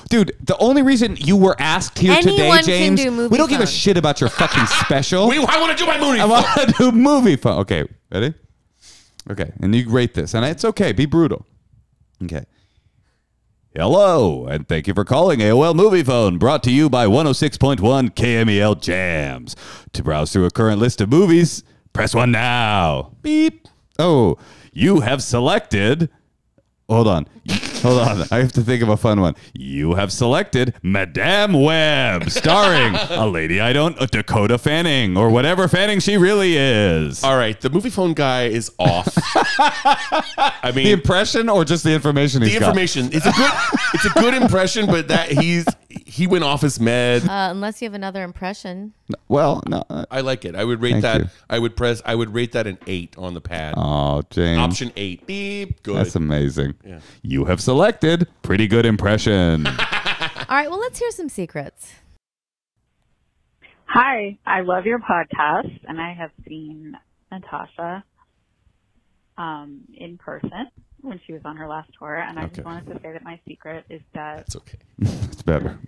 Dude, the only reason you were asked here today, James, we don't give a shit about your fucking special. I want to do my movie phone. I want to do Movie Phone. Okay, ready? Okay, and you rate this, and it's okay. Be brutal. Okay. Hello, and thank you for calling AOL Movie Phone, brought to you by 106.1 KMEL Jams. To browse through a current list of movies, press 1 now. Beep. Oh, you have selected... Hold on. Hold on. I have to think of a fun one. You have selected Madame Web, starring a lady Dakota Fanning, or whatever Fanning she really is. All right, the movie phone guy is off. I mean, The impression or just the information he's the got? information. It's a good impression, but that he went off his med. Unless you have another impression. Well, no. I like it. I would rate Thank that. you. I would rate that an 8 on the pad. Oh, James. Option 8. Beep. Good. That's amazing. Yeah. You have selected pretty good impression. All right, well, let's hear some secrets. Hi, I love your podcast, and I have seen Natasha in person when she was on her last tour, and I just wanted to say that my secret is that That's okay. It's better.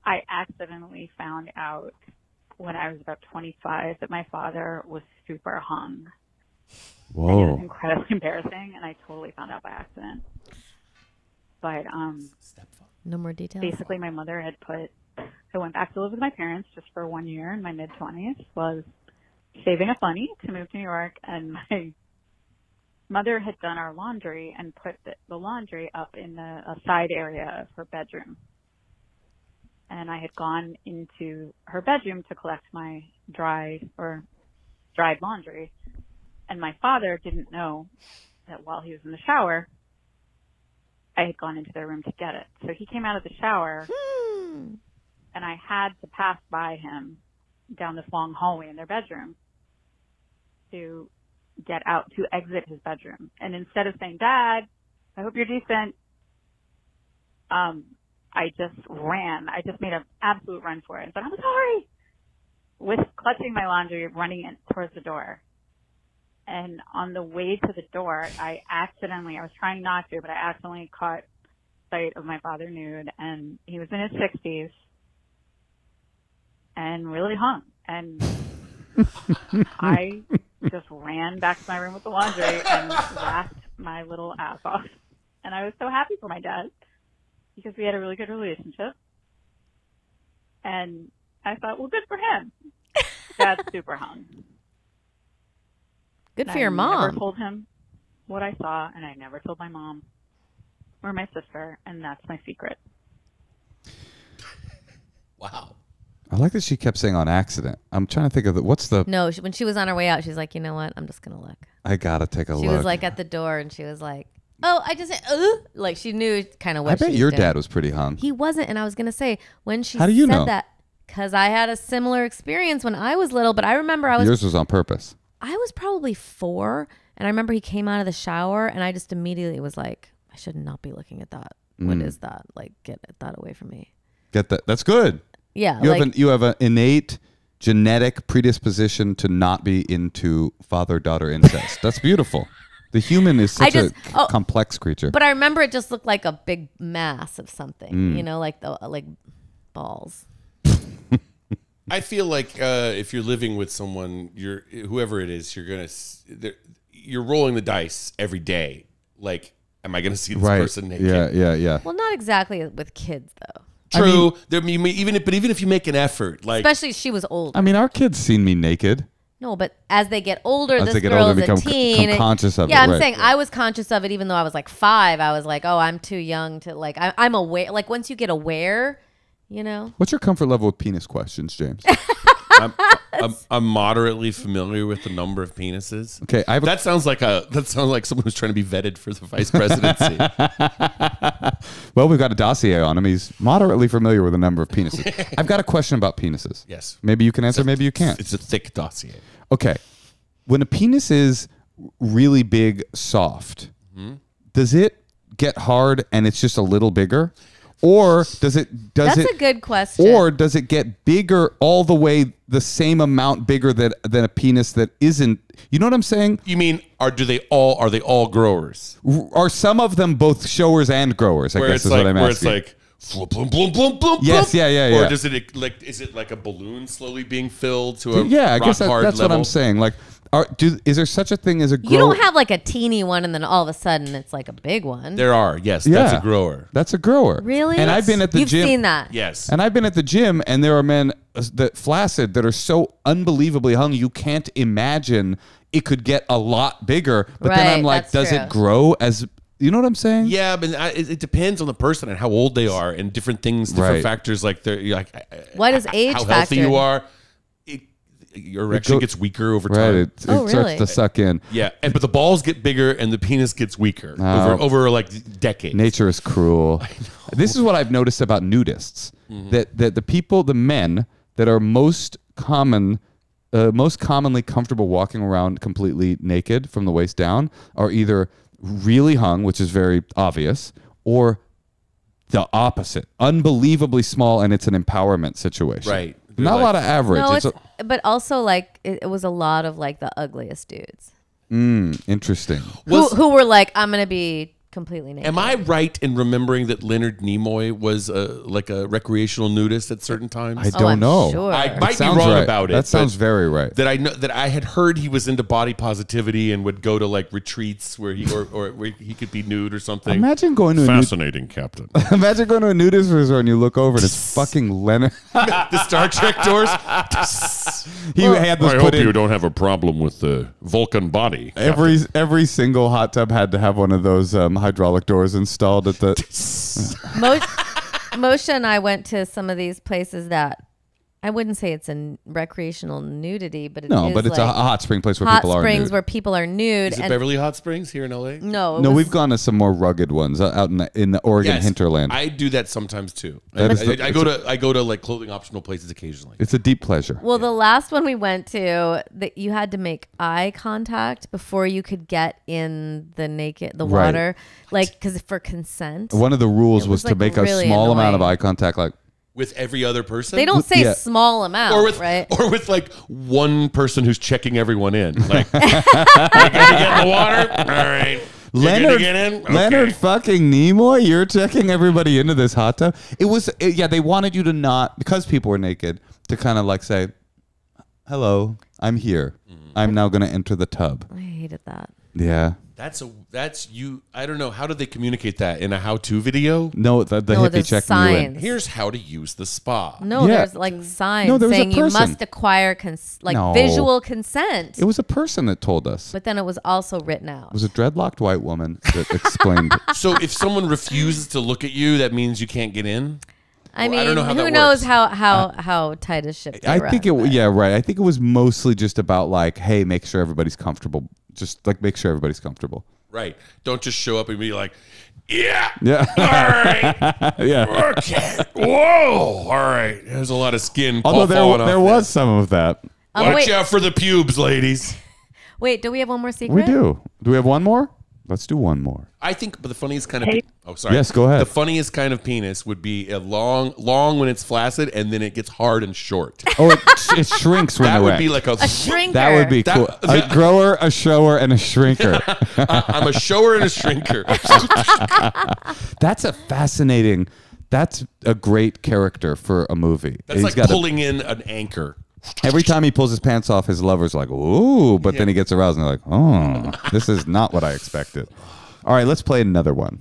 I accidentally found out when I was about 25 that my father was super hung. And it was Whoa. incredibly embarrassing, and I totally found out by accident. But No more details. basically, my mother had I went back to live with my parents just for 1 year in my mid-20s, was saving up money to move to New York, and my mother had done our laundry and put the laundry up in a side area of her bedroom. And I had gone into her bedroom to collect my dried laundry. And my father didn't know that while he was in the shower, I had gone into their room to get it. So he came out of the shower, and I had to pass by him down this long hallway in their bedroom to get out to exit his bedroom. And instead of saying, "Dad, I hope you're decent," I just ran. I just made an absolute run for it and said, "I'm sorry," with clutching my laundry, running in towards the door. And on the way to the door, I was trying not to, but I accidentally caught sight of my father nude, and he was in his 60s and really hung. And I just ran back to my room with the laundry and laughed my little ass off. And I was so happy for my dad because we had a really good relationship. And I thought, well, good for him. Dad's super hung. Good for And your I mom. never told him what I saw, and I never told my mom or my sister, and that's my secret. Wow. I like that she kept saying on accident. I'm trying to think of what's the. No, when she was on her way out, she's like, you know what? I'm just going to look. I gotta take a look. She was like at the door, and she was like, oh, I just, like she knew kind of what I bet she was your doing. dad was pretty hung. He wasn't, and I was going to say, when she How do you said know? that, because I had a similar experience when I was little, but I remember Yours was on purpose. I was probably 4, and I remember he came out of the shower, and I just immediately was like, I should not be looking at that. What is that? Like, get that away from me. Get that? That's good. Yeah. You have an innate genetic predisposition to not be into father-daughter incest. That's beautiful. The human is such a complex creature. But I remember it just looked like a big mass of something, like balls. I feel like if you're living with someone, whoever it is, you're rolling the dice every day. Like, am I going to see this person naked? Yeah. Well, not exactly with kids though. True. Even if you make an effort, like Especially she was older. I mean, our kids seen me naked. No, but as they get older, As this they get girl older, is a become teen. conscious of it, Yeah, I'm right. saying I was conscious of it even though I was like 5. I was like, oh, I'm too young to like. I'm aware. Like once you get aware, you know. What's your comfort level with penis questions, James? I'm moderately familiar with the number of penises. Okay, that sounds like someone who's trying to be vetted for the vice presidency. Well, we've got a dossier on him. He's moderately familiar with a number of penises. I've got a question about penises. Yes. Maybe you can answer, maybe you can't. It's a thick dossier. Okay. When a penis is really big, soft, does it get hard and it's just a little bigger? Or does it That's a good question. Or does it get bigger all the way the same amount bigger than a penis that isn't? You know what I'm saying? You mean are they all growers? Are some of them both showers and growers? I guess is what I'm asking. Where it's like blum, blum, blum, blum, Yes, blum. yeah. Or does it like is it like a balloon slowly being filled to a I guess rock hard that's level? what I'm saying. Like, is there such a thing as a grower? You don't have like a teeny one and then all of a sudden it's like a big one. There are, yes. That's a grower. That's a grower. Really? And I've been at the You've gym. seen that? Yes. And I've been at the gym, and there are men that flaccid that are so unbelievably hung, you can't imagine it could get a lot bigger. But then Right, I'm like, that's does true. it grow as You know what I'm saying? Yeah, but it depends on the person and how old they are, and different things, different factors. Like what is age how factor? healthy you are. Your erection gets weaker over time. Right, it starts to suck in. Yeah, but the balls get bigger and the penis gets weaker over like decades. Nature is cruel. This is what I've noticed about nudists. That the men that are most commonly comfortable walking around completely naked from the waist down are either really hung, which is very obvious, or the opposite, unbelievably small, and it's an empowerment situation. Right. Not a lot of average. No, but also like it was a lot of like the ugliest dudes. Interesting. Who were like, I'm gonna be completely naked. Am I right in remembering that Leonard Nimoy was like a recreational nudist at certain times? I don't know. Sure. I might be wrong about it. That sounds very right. That I know that I had heard he was into body positivity and would go to like retreats where he or where he could be nude or something. Imagine going to fascinating, Captain. Imagine going to a nudist resort and you look over and it's fucking Leonard. The Star Trek doors. He had this I put hope you in. don't have a problem with the Vulcan body. Every single hot tub had to have one of those hydraulic doors installed at the. Moshe and I went to some of these places that I wouldn't say it's a recreational nudity, but it's a hot spring place where hot people are springs nude. where people are nude. Is it Beverly Hot Springs here in LA? No, We've gone to some more rugged ones out in the Oregon hinterland. I do that sometimes too. I go to like clothing optional places occasionally. It's a deep pleasure. Well, the last one we went to, that you had to make eye contact before you could get in the water, like because for consent. One of the rules was to like, make really a small amount of annoying. eye contact, like. With every other person? They don't say small amount, right? Or with like one person who's checking everyone in. Like, you're going to get in the water? All right. Leonard, get in? Okay. Leonard fucking Nimoy, you're checking everybody into this hot tub? They wanted you to not, because people were naked, to kind of like say, hello, I'm here. I'm now going to enter the tub. I hated that. Yeah. That's you. I don't know. How did they communicate that in a how-to video? No, the hippie there's checking you in. signs. Here's how to use the spa. No, Yeah. there's like signs No, there was a saying you person. must acquire No. visual consent. It was a person that told us. But then it was also written out. It was a dreadlocked white woman that explained it. So if someone refuses to look at you, that means you can't get in? I Well, mean, I don't know how who that knows works. how tight a ship they I run, think but- yeah, right. I think it was mostly just about like, hey, make sure everybody's comfortable. Just like make sure everybody's comfortable. Right. Don't just show up and be like, yeah. Yeah. All right. Yeah. Okay. Whoa. All right. There's a lot of skin Although falling off there was some of that. Watch wait. out for the pubes, ladies. Wait, do we have one more secret? We do. Do we have one more? Let's do one more. I think, but the funniest kind of sorry. Yes, go ahead. The funniest kind of penis would be a long when it's flaccid, and then it gets hard and short. Oh, it shrinks when That would erect. be like a. A shrinker. That would be cool. A grower, a shower, and a shrinker. I'm a shower and a shrinker. That's a great character for a movie. That's like got pulling in an anchor. every time he pulls his pants off, his lover's like, ooh, but then he gets aroused and they're like, oh, this is not what I expected. All right, let's play another one.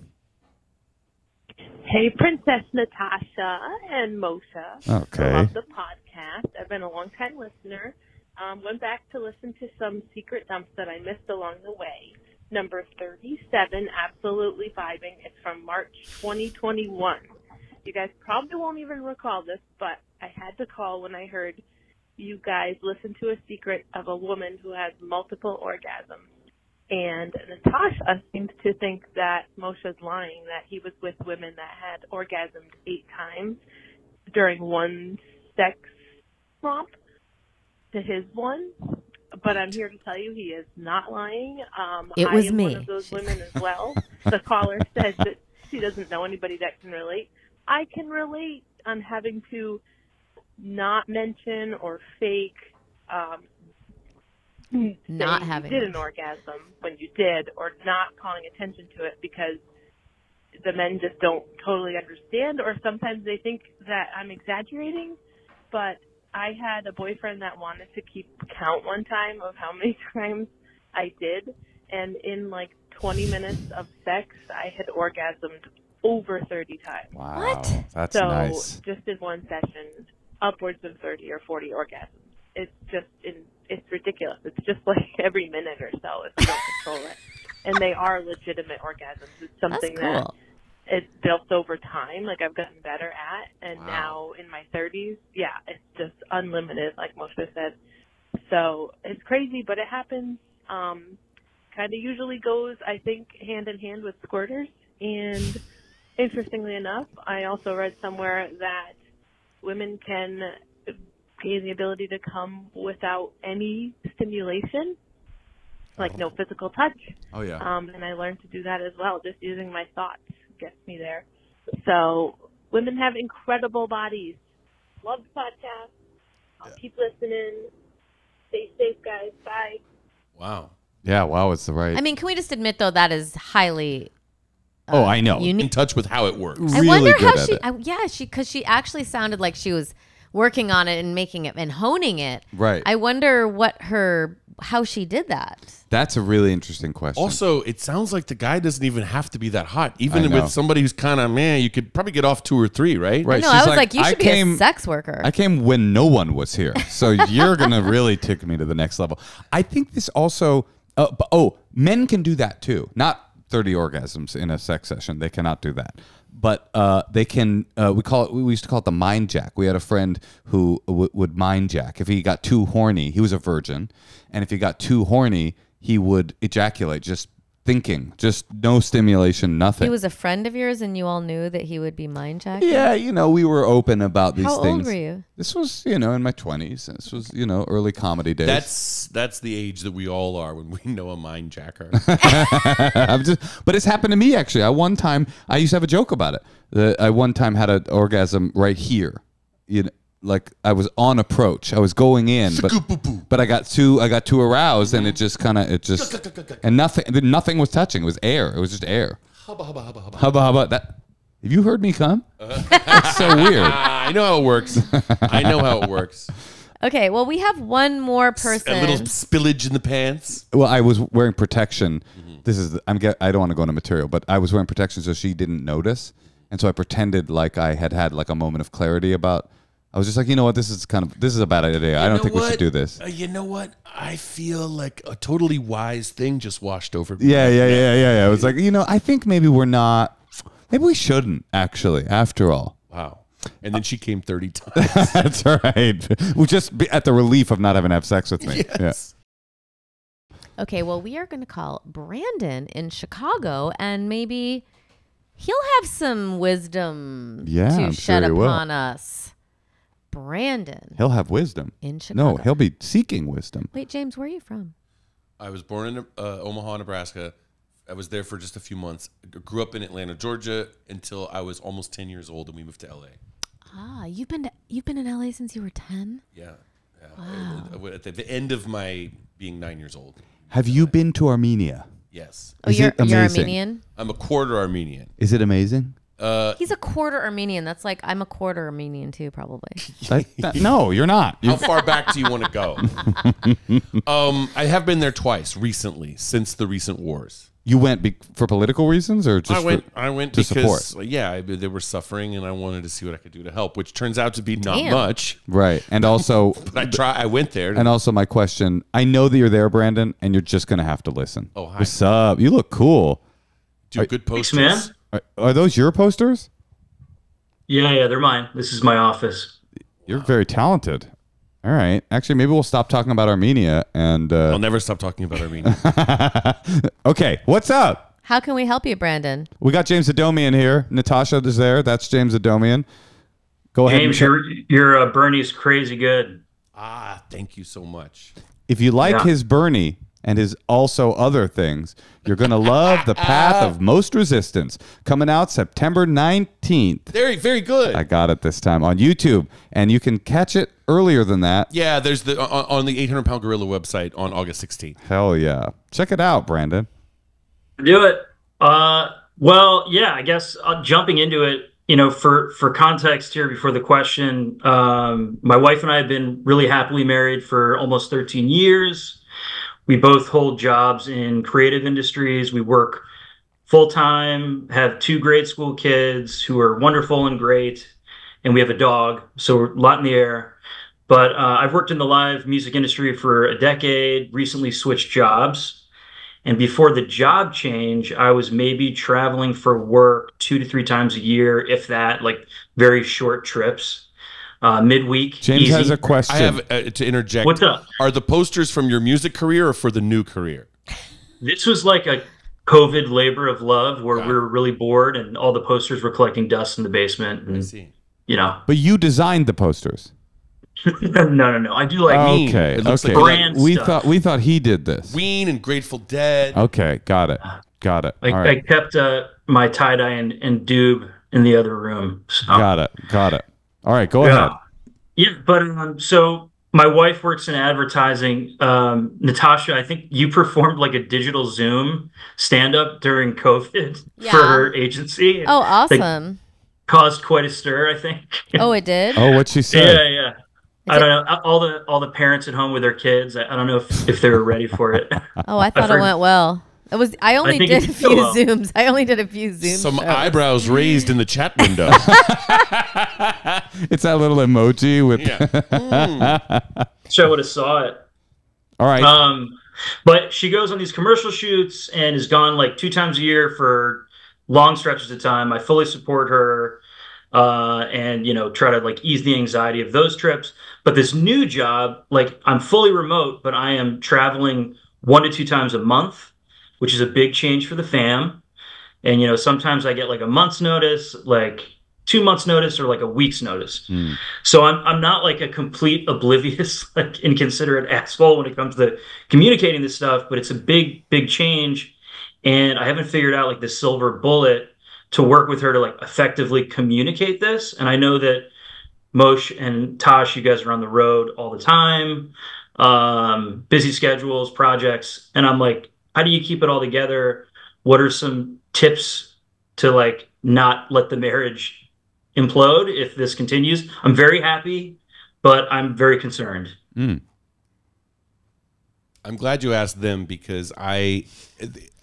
Hey, Princess Natasha and Moshe. Okay. I love the podcast. I've been a long-time listener. Went back to listen to some secret dumps that I missed along the way. Number 37, absolutely vibing. It's from March 2021. You guys probably won't even recall this, but I had to call when I heard you guys listen to a secret of a woman who has multiple orgasms. And Natasha seems to think that Moshe's lying, that he was with women that had orgasmed 8 times during one sex romp to his one. But I'm here to tell you he is not lying. It was I am me. one of those women as well. The caller said that she doesn't know anybody that can relate. I can relate on having to not mention or fake Not saying having you did it. an orgasm when you did, or not calling attention to it because the men just don't totally understand, or sometimes they think that I'm exaggerating. But I had a boyfriend that wanted to keep count one time of how many times I did, and in like 20 minutes of sex, I had orgasmed over 30 times. Wow. What? That's So nice. just in one session, upwards of 30 or 40 orgasms. It's just it's ridiculous. It's just like every minute or so if you don't control it. and they are legitimate orgasms. It's something That's cool. that it built over time. Like I've gotten better at, and now in my 30s, yeah, it's just unlimited, like Moshe said. So it's crazy, but it happens. Kind of usually goes, I think, hand in hand with squirters. And interestingly enough, I also read somewhere that women can gain the ability to come without any stimulation, like no physical touch. Oh, yeah. And I learned to do that as well. Just using my thoughts gets me there. So women have incredible bodies. Love the podcast. I'll keep listening. Stay safe, guys. Bye. Wow. Yeah, wow, it's the right. I mean, can we just admit though that is highly oh, I know. unique. In touch with how it works. I Really wonder good how at she. it. Because she actually sounded like she was working on it and making it and honing it. Right. I wonder how she did that. That's a really interesting question. Also, it sounds like the guy doesn't even have to be that hot. I Even know. with somebody who's kind of, man, you could probably get off 2 or 3, right? Right. No, she's I was like, you I should be a sex worker. I came when no one was here. So you're going to really take me to the next level. I think this also, men can do that too. Not 30 orgasms in a sex session. They cannot do that. But they can, we used to call it the mind jack. We had a friend who would mind jack. If he got too horny, he was a virgin. And if he got too horny, he would ejaculate just thinking, just no stimulation, nothing. He was a friend of yours, and you all knew that he would be mind jacking. Yeah, we were open about these How things. old were you? This was, in my 20s. This was, early comedy days. That's the age that we all are when we know a mind jacker. But it's happened to me actually. One time, I used to have a joke about it. I one time had an orgasm right here. Like I was on approach. I was going in, but I got too aroused, and it and nothing was touching. It was air. It was just air. Hubba, hubba, hubba, hubba. Hubba hubba. Have you heard me come? That's so weird. I know how it works. I know how it works. Okay, well, we have one more person. A little spillage in the pants. Well, I was wearing protection. I don't want to go into material, but I was wearing protection so she didn't notice, and so I pretended like I had like a moment of clarity about. I was just like, you know what, this is a bad idea. I don't think we should do this. You know what? I feel like a totally wise thing just washed over me. Yeah. It was like, I think maybe we shouldn't actually, after all. Wow. And then she came 30 times. That's right. We just be at the relief of not having to have sex with me. Yes. Yeah. Okay, well, we are going to call Brandon in Chicago, and maybe he'll have some wisdom to I'm shed sure he will. upon us. Brandon He'll have wisdom. in Chicago. No, he'll be seeking wisdom. Wait, James, where are you from? I was born in Omaha, Nebraska. I was there for just a few months. Grew up in Atlanta, Georgia, until I was almost 10 years old, and we moved to LA. Ah, you've been in LA since you were 10? Yeah. Wow. At the end of my being 9 years old. Have you been to Armenia? Yes. Oh, Is you're it amazing? Armenian? I'm a quarter Armenian. Is it amazing? He's a quarter Armenian. That's like, I'm a quarter Armenian too, probably. No, you're not. How far back do you want to go? I have been there twice recently, since the recent wars. You went for political reasons, or just I went to because support? they were suffering, and I wanted to see what I could do to help, which turns out to be not Damn. much. Right, and also, But I went there. and also, my question: I know that you're there, Brandon, and you're just gonna have to listen. Oh, hi. What's up? You look cool. do good posters. man. Are those your posters? Yeah, they're mine. This is my office. You're very talented. All right. Actually, maybe we'll stop talking about Armenia and. I'll never stop talking about Armenia. Okay, what's up? How can we help you, Brandon? We got James Adomian here. Natasha is there. That's James Adomian. Go ahead. James, your Bernie's crazy good. Thank you so much. If you like Yeah. his Bernie and his also other things, you're going to love The Path of Most Resistance, coming out September 19th. Very, very good. I got it this time on YouTube, and you can catch it earlier than that. Yeah, there's on the 800-Pound Gorilla website on August 16th. Hell yeah. Check it out, Brandon. Do it. Well, yeah, I guess jumping into it, for context here before the question, my wife and I have been really happily married for almost 13 years. We both hold jobs in creative industries. We work full-time, have 2 grade school kids who are wonderful and great, and we have a dog, so we're a lot in the air. But I've worked in the live music industry for a decade, recently switched jobs, And before the job change, I was maybe traveling for work 2 to 3 times a year, if that, like very short trips, midweek. James easy. has a question. I have to interject. What's up? Are the posters from your music career or for the new career? This was like a COVID labor of love where Got we were really bored and all the posters were collecting dust in the basement. I And, see. you know, But you designed the posters. no. I do like Ween. Okay. It looks Okay. like brand stuff. We thought he did this. Ween and Grateful Dead. Okay. Got it. Got it. I, All right. I kept my tie dye and dube in the other room. So. Got it. Got it. All right. Go ahead. Yeah, but so my wife works in advertising. Natasha, I think you performed like a digital Zoom stand-up during COVID Yeah. for her agency. Oh, That awesome. caused quite a stir, I think. Oh, it did? Oh, what'd she say? Yeah. I don't know. All the parents at home with their kids. I don't know if they were ready for it. Oh, I thought it heard- went well. I only think did it a did few so well. Zooms. I only did a few Zooms. Some eyebrows raised in the chat window. It's that little emoji with. Yeah. So I would have saw it. All right. But she goes on these commercial shoots and is gone like 2 times a year for long stretches of time. I fully support her, and try to like ease the anxiety of those trips. But this new job, like I'm fully remote, but I am traveling 1 to 2 times a month, which is a big change for the fam. And sometimes I get like a month's notice, like 2 months notice, or like a week's notice. So I'm not like a complete oblivious, like inconsiderate asshole when it comes to communicating this stuff, but it's a big change. And I haven't figured out like the silver bullet to work with her to like effectively communicate this. And I know that Moshe and Tosh, you guys are on the road all the time, busy schedules, projects. And I'm like, how do you keep it all together? What are some tips to like not let the marriage implode if this continues? I'm very happy, but I'm very concerned. I'm glad you asked them because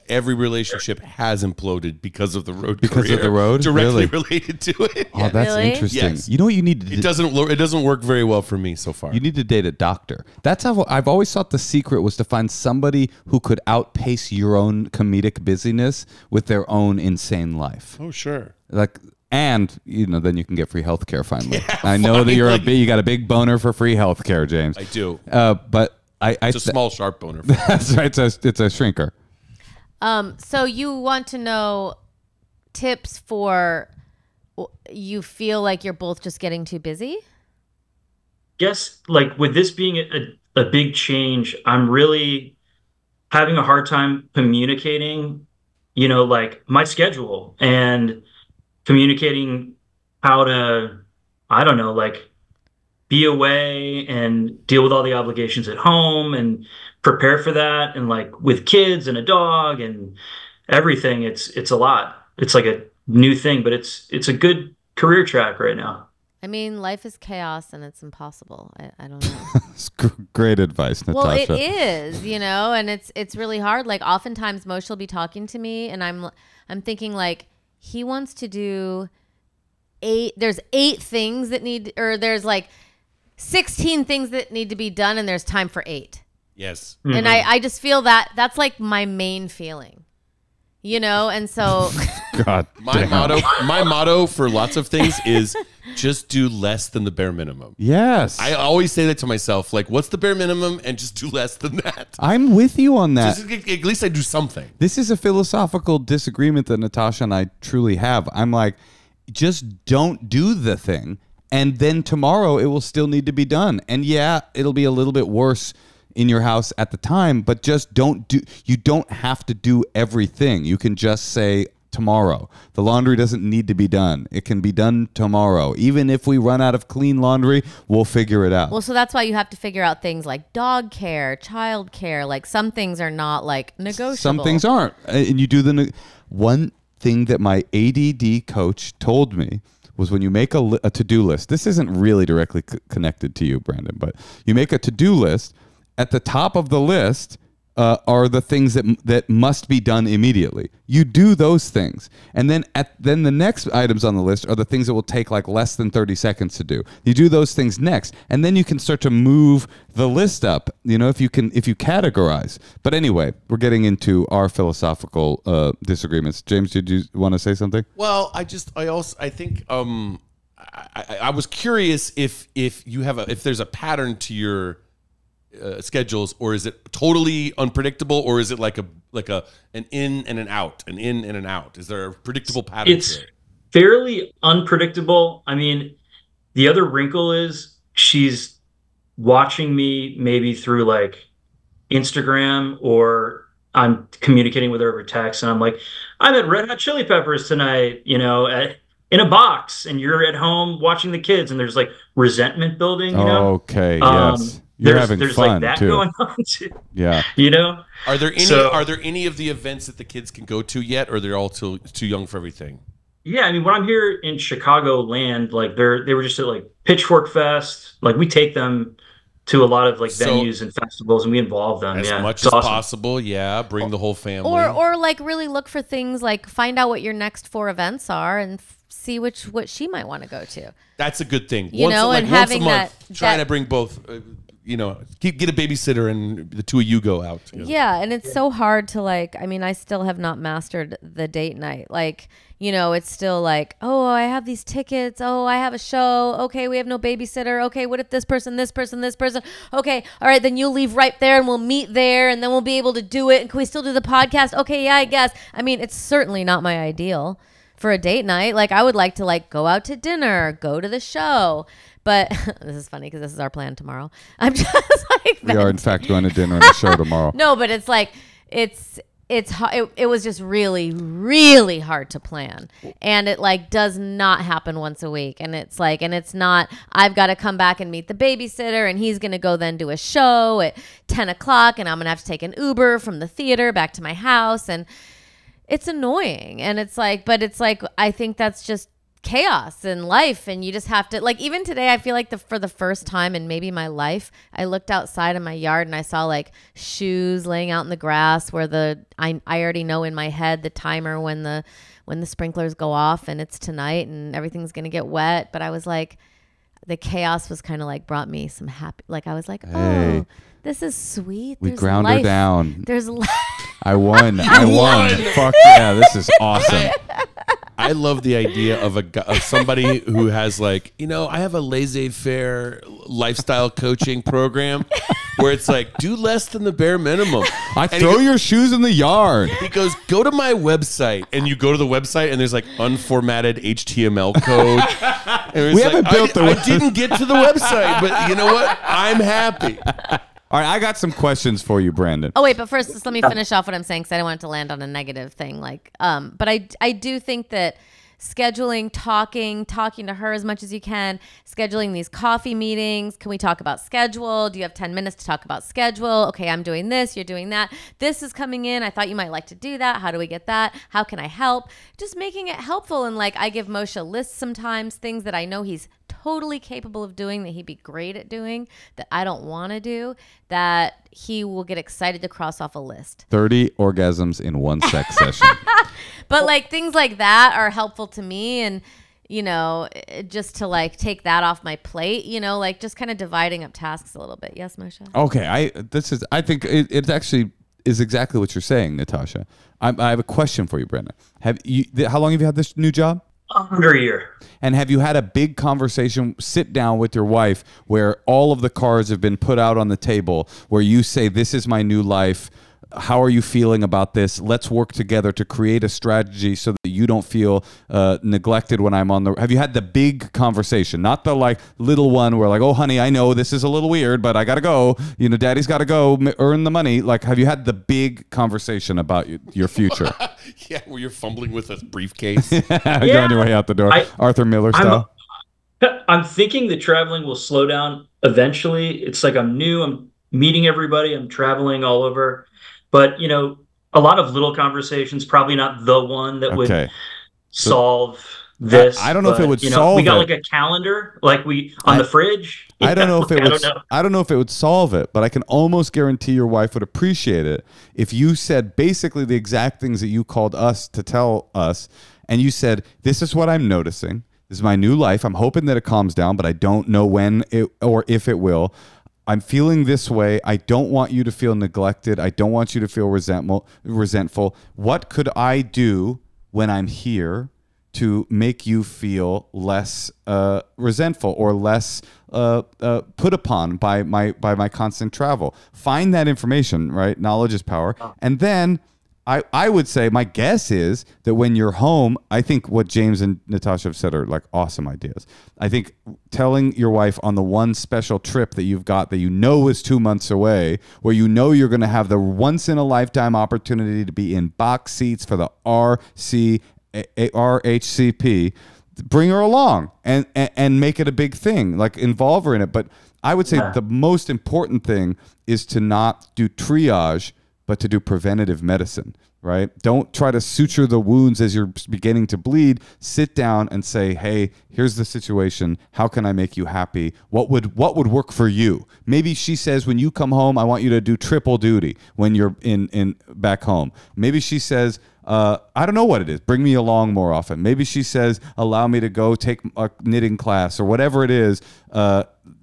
every relationship has imploded because of the road. Because of the road? directly Really? related to it. Oh, that's Really? interesting. Yes. You know what you need to do? It doesn't work very well for me so far. You need to date a doctor. That's how I've always thought the secret was to find somebody who could outpace your own comedic busyness with their own insane life. Oh sure. Like, and then you can get free healthcare finally. I know that you got a big boner for free healthcare, James. I do. But It's a small sharp boner. that's right. It's a shrinker. So you want to know tips for you feel like you're both just getting too busy? Guess like with this being a big change, I'm really having a hard time communicating, like my schedule and communicating how to, I don't know, like be away and deal with all the obligations at home and prepare for that. And like with kids and a dog and everything, it's a lot. It's like a new thing, but it's a good career track right now. I mean, life is chaos and it's impossible. I don't know. It's great advice, Natasha. Well, it is, and it's really hard. Like oftentimes Moshe will be talking to me and I'm thinking like he wants to do there's 8 things that there's like 16 things that need to be done and there's time for 8. Yes. Mm-hmm. And I just feel that's like my main feeling, and so God, My motto for lots of things is just do less than the bare minimum. yes, I always say that to myself, like, what's the bare minimum, and just do less than that. I'm with you on that. Just, at least I do something. This is a philosophical disagreement that Natasha and I truly have. I'm like, just don't do the thing, and then tomorrow it will still need to be done. And yeah, it'll be a little bit worse in your house at the time, but just you don't have to do everything. You can just say tomorrow. The laundry doesn't need to be done. It can be done tomorrow. Even if we run out of clean laundry, we'll figure it out. well, so that's why you have to figure out things like dog care, child care. Like some things are not like negotiable. Some things aren't. And you do one thing that my ADD coach told me was when you make a to-do list. This isn't really directly connected to you, Brandon, but you make a to-do list. At the top of the list are the things that must be done immediately. You do those things, and then the next items on the list are the things that will take like less than 30 seconds to do. You do those things next, and then you can start to move the list up. If you categorize. But anyway, we're getting into our philosophical disagreements. James, did you want to say something? Well, I think I was curious if there's a pattern to your schedules, or is it totally unpredictable, or is it like an in and an out, an in and an out? Is there a predictable pattern? It's fairly unpredictable. I mean, the other wrinkle is she's watching me maybe through like Instagram, or I'm communicating with her over text, and I'm like, I'm at Red Hot Chili Peppers tonight, in a box, and you're at home watching the kids, and there's like resentment building, Okay, yes. You're having there's fun like that too. going on too. Yeah. Are there any of the events that the kids can go to yet, or they're all too young for everything? Yeah, I mean, when I'm here in Chicago land, like they were just at like Pitchfork Fest. Like we take them to a lot of like venues and festivals, and we involve them as much as possible. Yeah, bring the whole family. Or like really look for things like find out what your next 4 events are and see what she might want to go to. That's a good thing. And having once a month, trying to bring both. Get a babysitter and the two of you go out together. Yeah, and it's so hard to I still have not mastered the date night. It's still like, oh, I have these tickets. Oh, I have a show. Okay, we have no babysitter. Okay, what if this person? Okay, all right, then you'll leave right there and we'll meet there and then we'll be able to do it. And can we still do the podcast? Okay, yeah, I guess. I mean, it's certainly not my ideal for a date night. I would like to go out to dinner, go to the show. But this is funny because this is our plan tomorrow. I'm just we are in fact going to dinner and a show tomorrow. No, but it's it was just really, really hard to plan, and it does not happen once a week, and it's not. I've got to come back and meet the babysitter, and he's gonna go then do a show at 10 o'clock, and I'm gonna have to take an Uber from the theater back to my house, and it's annoying, and I think that's just chaos in life, and you just have to even today I feel like for the first time in maybe my life I looked outside in my yard and I saw shoes laying out in the grass where I already know in my head the timer when the sprinklers go off and it's tonight and everything's gonna get wet, but I was the chaos was kind of brought me some happy, I was like, hey, oh, this is sweet. We ground her down. There's I won. Fuck yeah, this is awesome. I love the idea of somebody who has I have a laissez-faire lifestyle coaching program where it's do less than the bare minimum. Throw your shoes in the yard. He goes, go to my website, and you go to the website and there's unformatted HTML code. And we haven't built the I didn't get to the website, but you know what? I'm happy. All right, I got some questions for you, Brandon. Oh wait, but first, just let me finish off what I'm saying because I don't want it to land on a negative thing. But I do think that scheduling, talking to her as much as you can, scheduling these coffee meetings. Can we talk about schedule? Do you have 10 minutes to talk about schedule? Okay, I'm doing this, you're doing that. This is coming in. I thought you might like to do that. How do we get that? How can I help? Just making it helpful. And I give Moshe lists sometimes, things that I know he's totally capable of doing, that he'd be great at doing, that I don't want to do, that he will get excited to cross off a list. 30 orgasms in one sex session. But things like that are helpful to me, and just to take that off my plate, just kind of dividing up tasks a little bit. Yes, Moshe? Okay, I think it actually is exactly what you're saying, Natasha. I have a question for you, Brandon. How long have you had this new job? Under a year. And have you had a big conversation, sit down with your wife, where all of the cards have been put out on the table, where you say, this is my new life, how are you feeling about this? Let's work together to create a strategy so that you don't feel neglected when I'm on the... Have you had the big conversation? Not the little one where oh, honey, I know this is a little weird, but I got to go. Daddy's got to go earn the money. Have you had the big conversation about your future? Yeah, where you're fumbling with a briefcase. You're on your way out the door. Arthur Miller style. I'm thinking the traveling will slow down eventually. It's I'm new. I'm meeting everybody. I'm traveling all over. But, a lot of little conversations, probably not the one that would solve this. I don't know if it would you know, solve we got it. like a calendar, like we on the fridge. I don't know if it I would. don't know. I don't know if it would solve it, but I can almost guarantee your wife would appreciate it if you said basically the exact things that you called us to tell us, and you said, "This is what I'm noticing. This is my new life. I'm hoping that it calms down, but I don't know when it or if it will. I'm feeling this way. I don't want you to feel neglected. I don't want you to feel resentful. What could I do when I'm here to make you feel less resentful or less put upon by my constant travel?" Find that information, right? Knowledge is power. And then I would say my guess is that when you're home, I think what James and Natasha have said are like awesome ideas. I think telling your wife on the one special trip that you've got that you know is 2 months away, where you know you're going to have the once in a lifetime opportunity to be in box seats for the RHCP, bring her along and make it a big thing, like involve her in it. But I would say the most important thing is to not do triage, but to do preventative medicine, right? Don't try to suture the wounds as you're beginning to bleed. Sit down and say, "Hey, here's the situation. How can I make you happy? What would work for you?" Maybe she says, "When you come home, I want you to do triple duty when you're in back home." Maybe she says, I don't know what it is. Bring me along more often. Maybe she says, "Allow me to go take a knitting class," or whatever it is.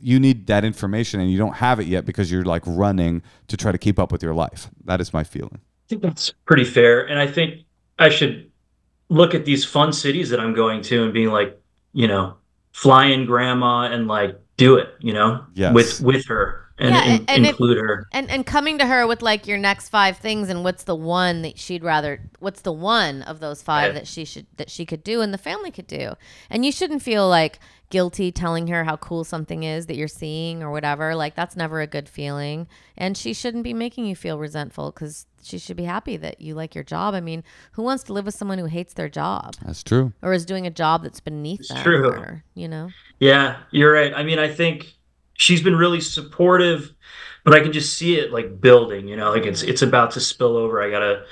You need that information, and you don't have it yet because you're like running to try to keep up with your life. That is my feeling. I think that's pretty fair. And I think I should look at these fun cities that I'm going to and being like, you know, fly in grandma and like do it, you know, Yes. with her and include her. And coming to her with like your next 5 things and what's the one that she'd rather, what's the one of those 5 that she could do and the family could do. And you shouldn't feel like guilty telling her how cool something is that you're seeing or whatever. Like that's never a good feeling. And she shouldn't be making you feel resentful because she should be happy that you like your job. I mean, who wants to live with someone who hates their job? That's true. Or is doing a job that's beneath them? True. Or, you know? Yeah, you're right. I mean, I think she's been really supportive, but I can just see it like building, you know, like it's about to spill over. I gotta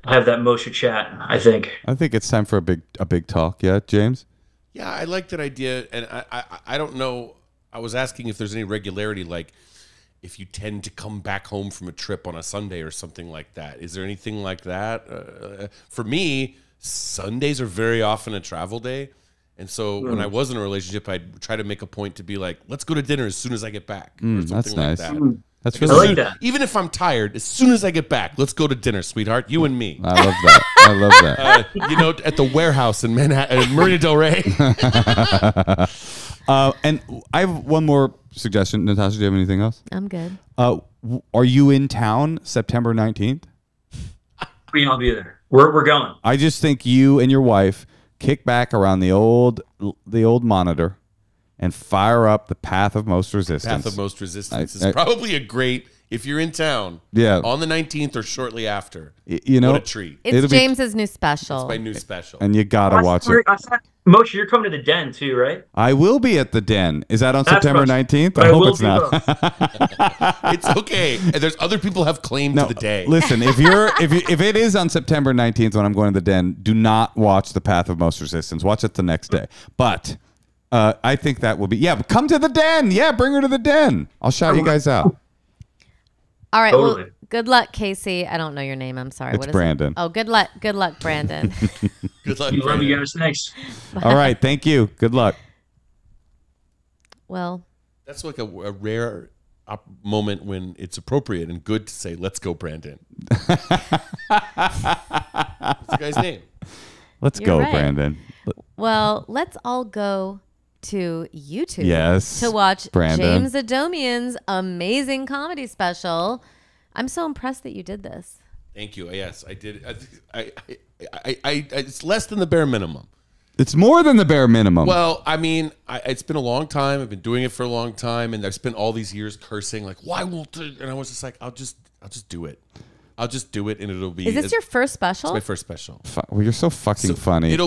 have that Moshe chat, I think. I think it's time for a big talk. Yeah, James? Yeah, I like that idea, and I don't know. I was asking if there's any regularity, like if you tend to come back home from a trip on a Sunday or something like that. Is there anything like that? For me, Sundays are very often a travel day, and so when I was in a relationship, I'd try to make a point to be like, "Let's go to dinner as soon as I get back." Or something That's nice. Like that. That's Like, really like that. Even if I'm tired, as soon as I get back, let's go to dinner, sweetheart. You and me. I love that. I love that. You know, at the warehouse in Manhattan, Marina Del Rey. And I have one more suggestion. Natasha, do you have anything else? I'm good. Are you in town September 19th? I'll be there. We're going. I just think you and your wife kick back around the old monitor and fire up the Path of Most Resistance. Path of Most Resistance is probably a great, if you're in town, on the 19th or shortly after. You know, what a treat. It's James's new special. It's my new special. And you gotta watch it. Moshe, you're coming to the Den too, right? I will be at the Den. Is that on That's September what- 19th? but I I hope will it's do not. It's okay. And there's other people have claim to the day. Listen, if it is on September 19th when I'm going to the Den, do not watch the Path of Most Resistance. Watch it the next day. But I think that will be come to the Den. Yeah, bring her to the Den. I'll shout you guys out. All right. Totally. Well, good luck, Casey. I don't know your name. I'm sorry. It's What is Brandon. It? Oh, good luck. Good luck, Brandon. Good luck. Love Brandon. you guys. Thanks. All right, thank you. Good luck. Well, That's like a rare moment when it's appropriate and good to say, "Let's go, Brandon." What's the guy's name? Let's You're go, right. Brandon. well, let's all go to YouTube. Yes, To watch Brandon. James Adomian's amazing comedy special. I'm so impressed that you did this. Thank you. Yes, I did. I it's less than the bare minimum. It's more than the bare minimum. Well, I mean, it's been a long time. I've been doing it for a long time, and I've spent all these years cursing, like, "Why won't it?" And I was just like, "I'll just do it. I'll just do it, and it'll be." Is this your first special? It's my first special. Well, you're so fucking funny.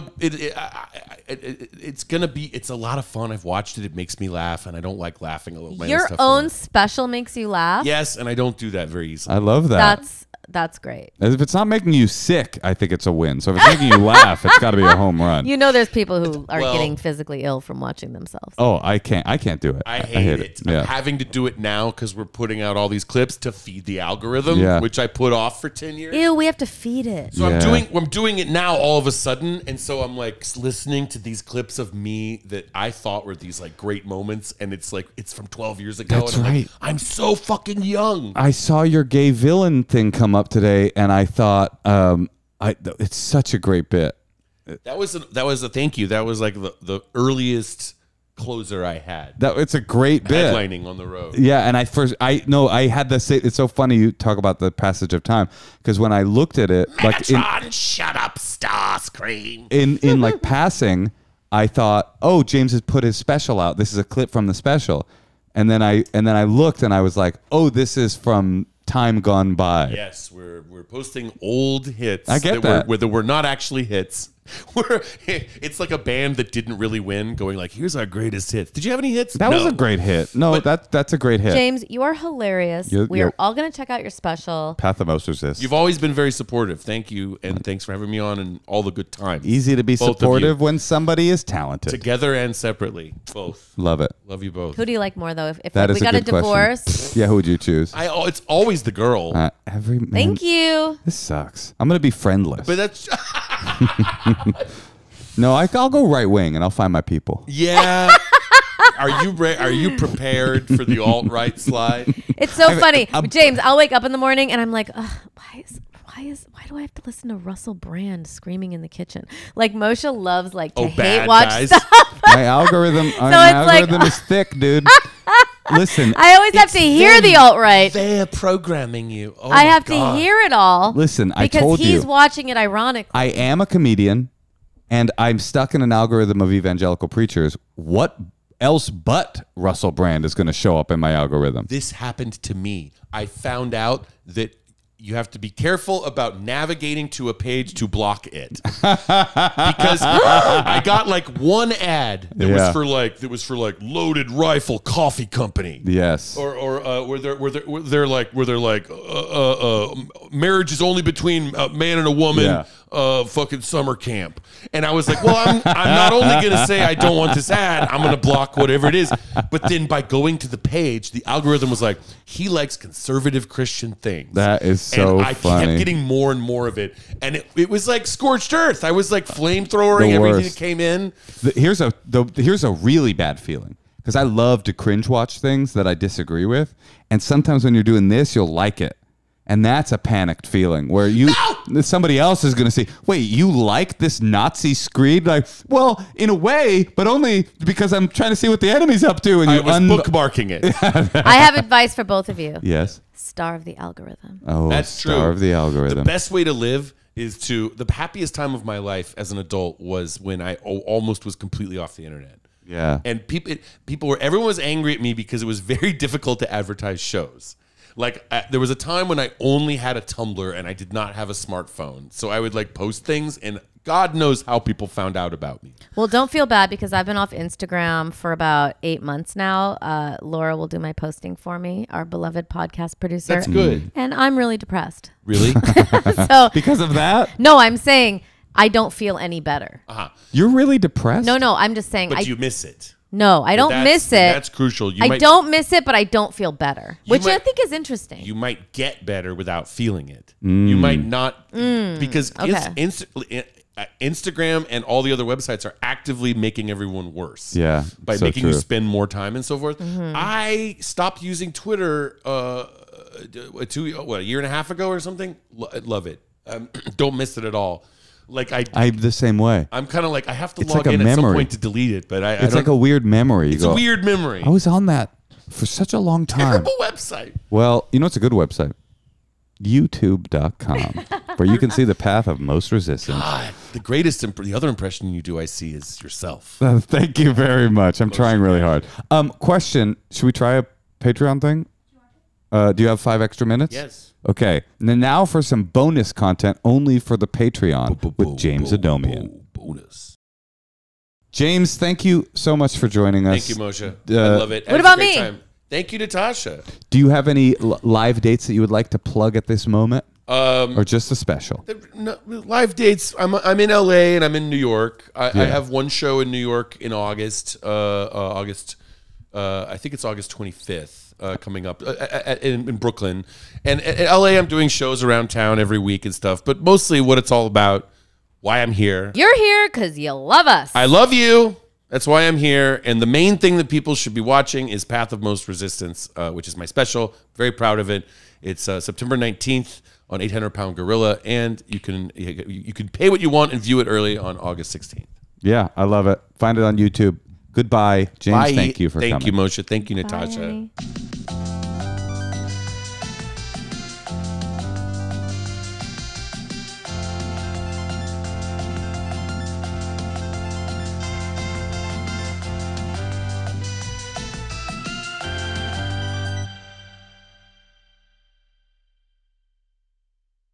It's gonna be. It's a lot of fun. I've watched it. It makes me laugh, and I don't like laughing a little. Your own special makes you laugh? Yes, and I don't do that very easily. I love that. That's great. If it's not making you sick, I think it's a win. So if it's making you laugh, it's got to be a home run. You know, there's people who are Well- getting physically ill from watching themselves. Oh, I can't do it. I hate it. Yeah. I'm having to do it now because we're putting out all these clips to feed the algorithm, Yeah. which I put off for 10 years. Ew, we have to feed it. So Yeah. I'm doing it now all of a sudden, and so I'm like listening to these clips of me that I thought were these like great moments, and it's like it's from 12 years ago. That's and I'm like, right. I'm so fucking young. I saw your gay villain thing come up today, and I thought, it's such a great bit. That was a thank you. That was like the earliest closer I had. It's a great bit. Headlining on the road. Yeah, and I had the same. It's so funny you talk about the passage of time because when I looked at it, like Megatron, shut up, Starscream. in like passing, I thought, oh, James has put his special out. This is a clip from the special, and then I looked and I was like, oh, this is from Time Gone By. Yes, we're posting old hits. I get that. That were not actually hits. It's like a band that didn't really win, going like, "Here's our greatest hits." Did you have any hits? That was a great hit. No, that's a great hit. James, you are hilarious. We You're- are all going to check out your special. Path of Most Resist. You've always been very supportive. Thank you, and thanks for having me on and all the good times. Easy to be Both of supportive you. when somebody is talented. Together and separately, both. Love it. Love you both. Who do you like more, though? If That we is a got a good question. divorce, Yeah, who would you choose? It's always the girl, Every man. thank you. This sucks. I'm gonna be friendless. but that's No, I'll go right wing and I'll find my people. yeah. Are you prepared for the alt-right slide? It's so funny. James, I'll wake up in the morning and I'm like, why do I have to listen to Russell Brand screaming in the kitchen? Like Moshe loves like to hate bad watch guys. stuff. My algorithm, it's like- is thick, dude. Listen, I always have to hear the alt-right. They're programming you. Oh I my have God. to hear it all. Listen, I because told he's you. watching it ironically. I am a comedian, and I'm stuck in an algorithm of evangelical preachers. What else but Russell Brand is going to show up in my algorithm? This happened to me. I found out that you have to be careful about navigating to a page to block it because I got like one ad that was for like Loaded Rifle Coffee Company. Yes. Or where they're like marriage is only between a man and a woman. Yeah. Fucking summer camp. And I was like, well, I'm not only going to say I don't want this ad, I'm going to block whatever it is. But then by going to the page, the algorithm was like, he likes conservative Christian things. That is so and I funny. kept getting more and more of it. And it was like scorched earth. I was like flamethrowering The everything worst. that came in. Here's a really bad feeling because I love to cringe watch things that I disagree with, and sometimes when you're doing this, you'll like it, and that's a panicked feeling where somebody else is going to say, "Wait, you like this Nazi screed?" Like, well, in a way, but only because I'm trying to see what the enemy's up to, and I you was bookmarking it. I have advice for both of you. Yes. Star of the algorithm. Oh, That's star true. of the algorithm. The best way to live is the happiest time of my life as an adult was when I almost was completely off the internet. Yeah. And everyone was angry at me because it was very difficult to advertise shows. Like there was a time when I only had a Tumblr and I did not have a smartphone. So I would like post things and God knows how people found out about me. Well, don't feel bad because I've been off Instagram for about 8 months now. Laura will do my posting for me, our beloved podcast producer. That's good. And I'm really depressed. Really? So Because of that? no, I'm saying I don't feel any better. You're really depressed? No, I'm just saying. But you miss it. No, I don't miss it. That's crucial. I don't miss it, but I don't feel better, which I might- think is interesting. You might get better without feeling it. You might not because okay. Instagram and all the other websites are actively making everyone worse. Yeah, by so making you true. spend more time and so forth. I stopped using Twitter a year and a half ago or something. Love it. Don't miss it at all. Like I'm the same way. I'm kind of like I have to It's log like a in at some memory. point to delete it, but I It's don't, like a weird memory. You it's go, a weird memory. I was on that for such a long time. Terrible website. Well, you know it's a good website? YouTube.com, where you can see the path of most resistance. God, the other impression you do, I see, is yourself. Thank you very much. I'm trying really hard. Question, should we try a Patreon thing? Do you have 5 extra minutes? Yes. Okay. Now for some bonus content only for the Patreon with James Adomian. Bonus. James, thank you so much for joining us. Thank you, Moshe. I love it. What It's a about great me? time. Thank you, Natasha. Do you have any live dates that you would like to plug at this moment? Or just a special? No, live dates. I'm in LA and I'm in New York. I have one show in New York in August. I think it's August 25th coming up in Brooklyn. And in LA, I'm doing shows around town every week and stuff. But mostly what it's all about, why I'm here. You're here because you love us. I love you. That's why I'm here. And the main thing that people should be watching is Path of Most Resistance, which is my special. Very proud of it. It's September 19th on 800 Pound Gorilla. And you can pay what you want and view it early on August 16th. Yeah, I love it. Find it on YouTube. Goodbye, James. Bye. Thank you for coming. Thank you, Moshe. Thank you, Natasha. Bye.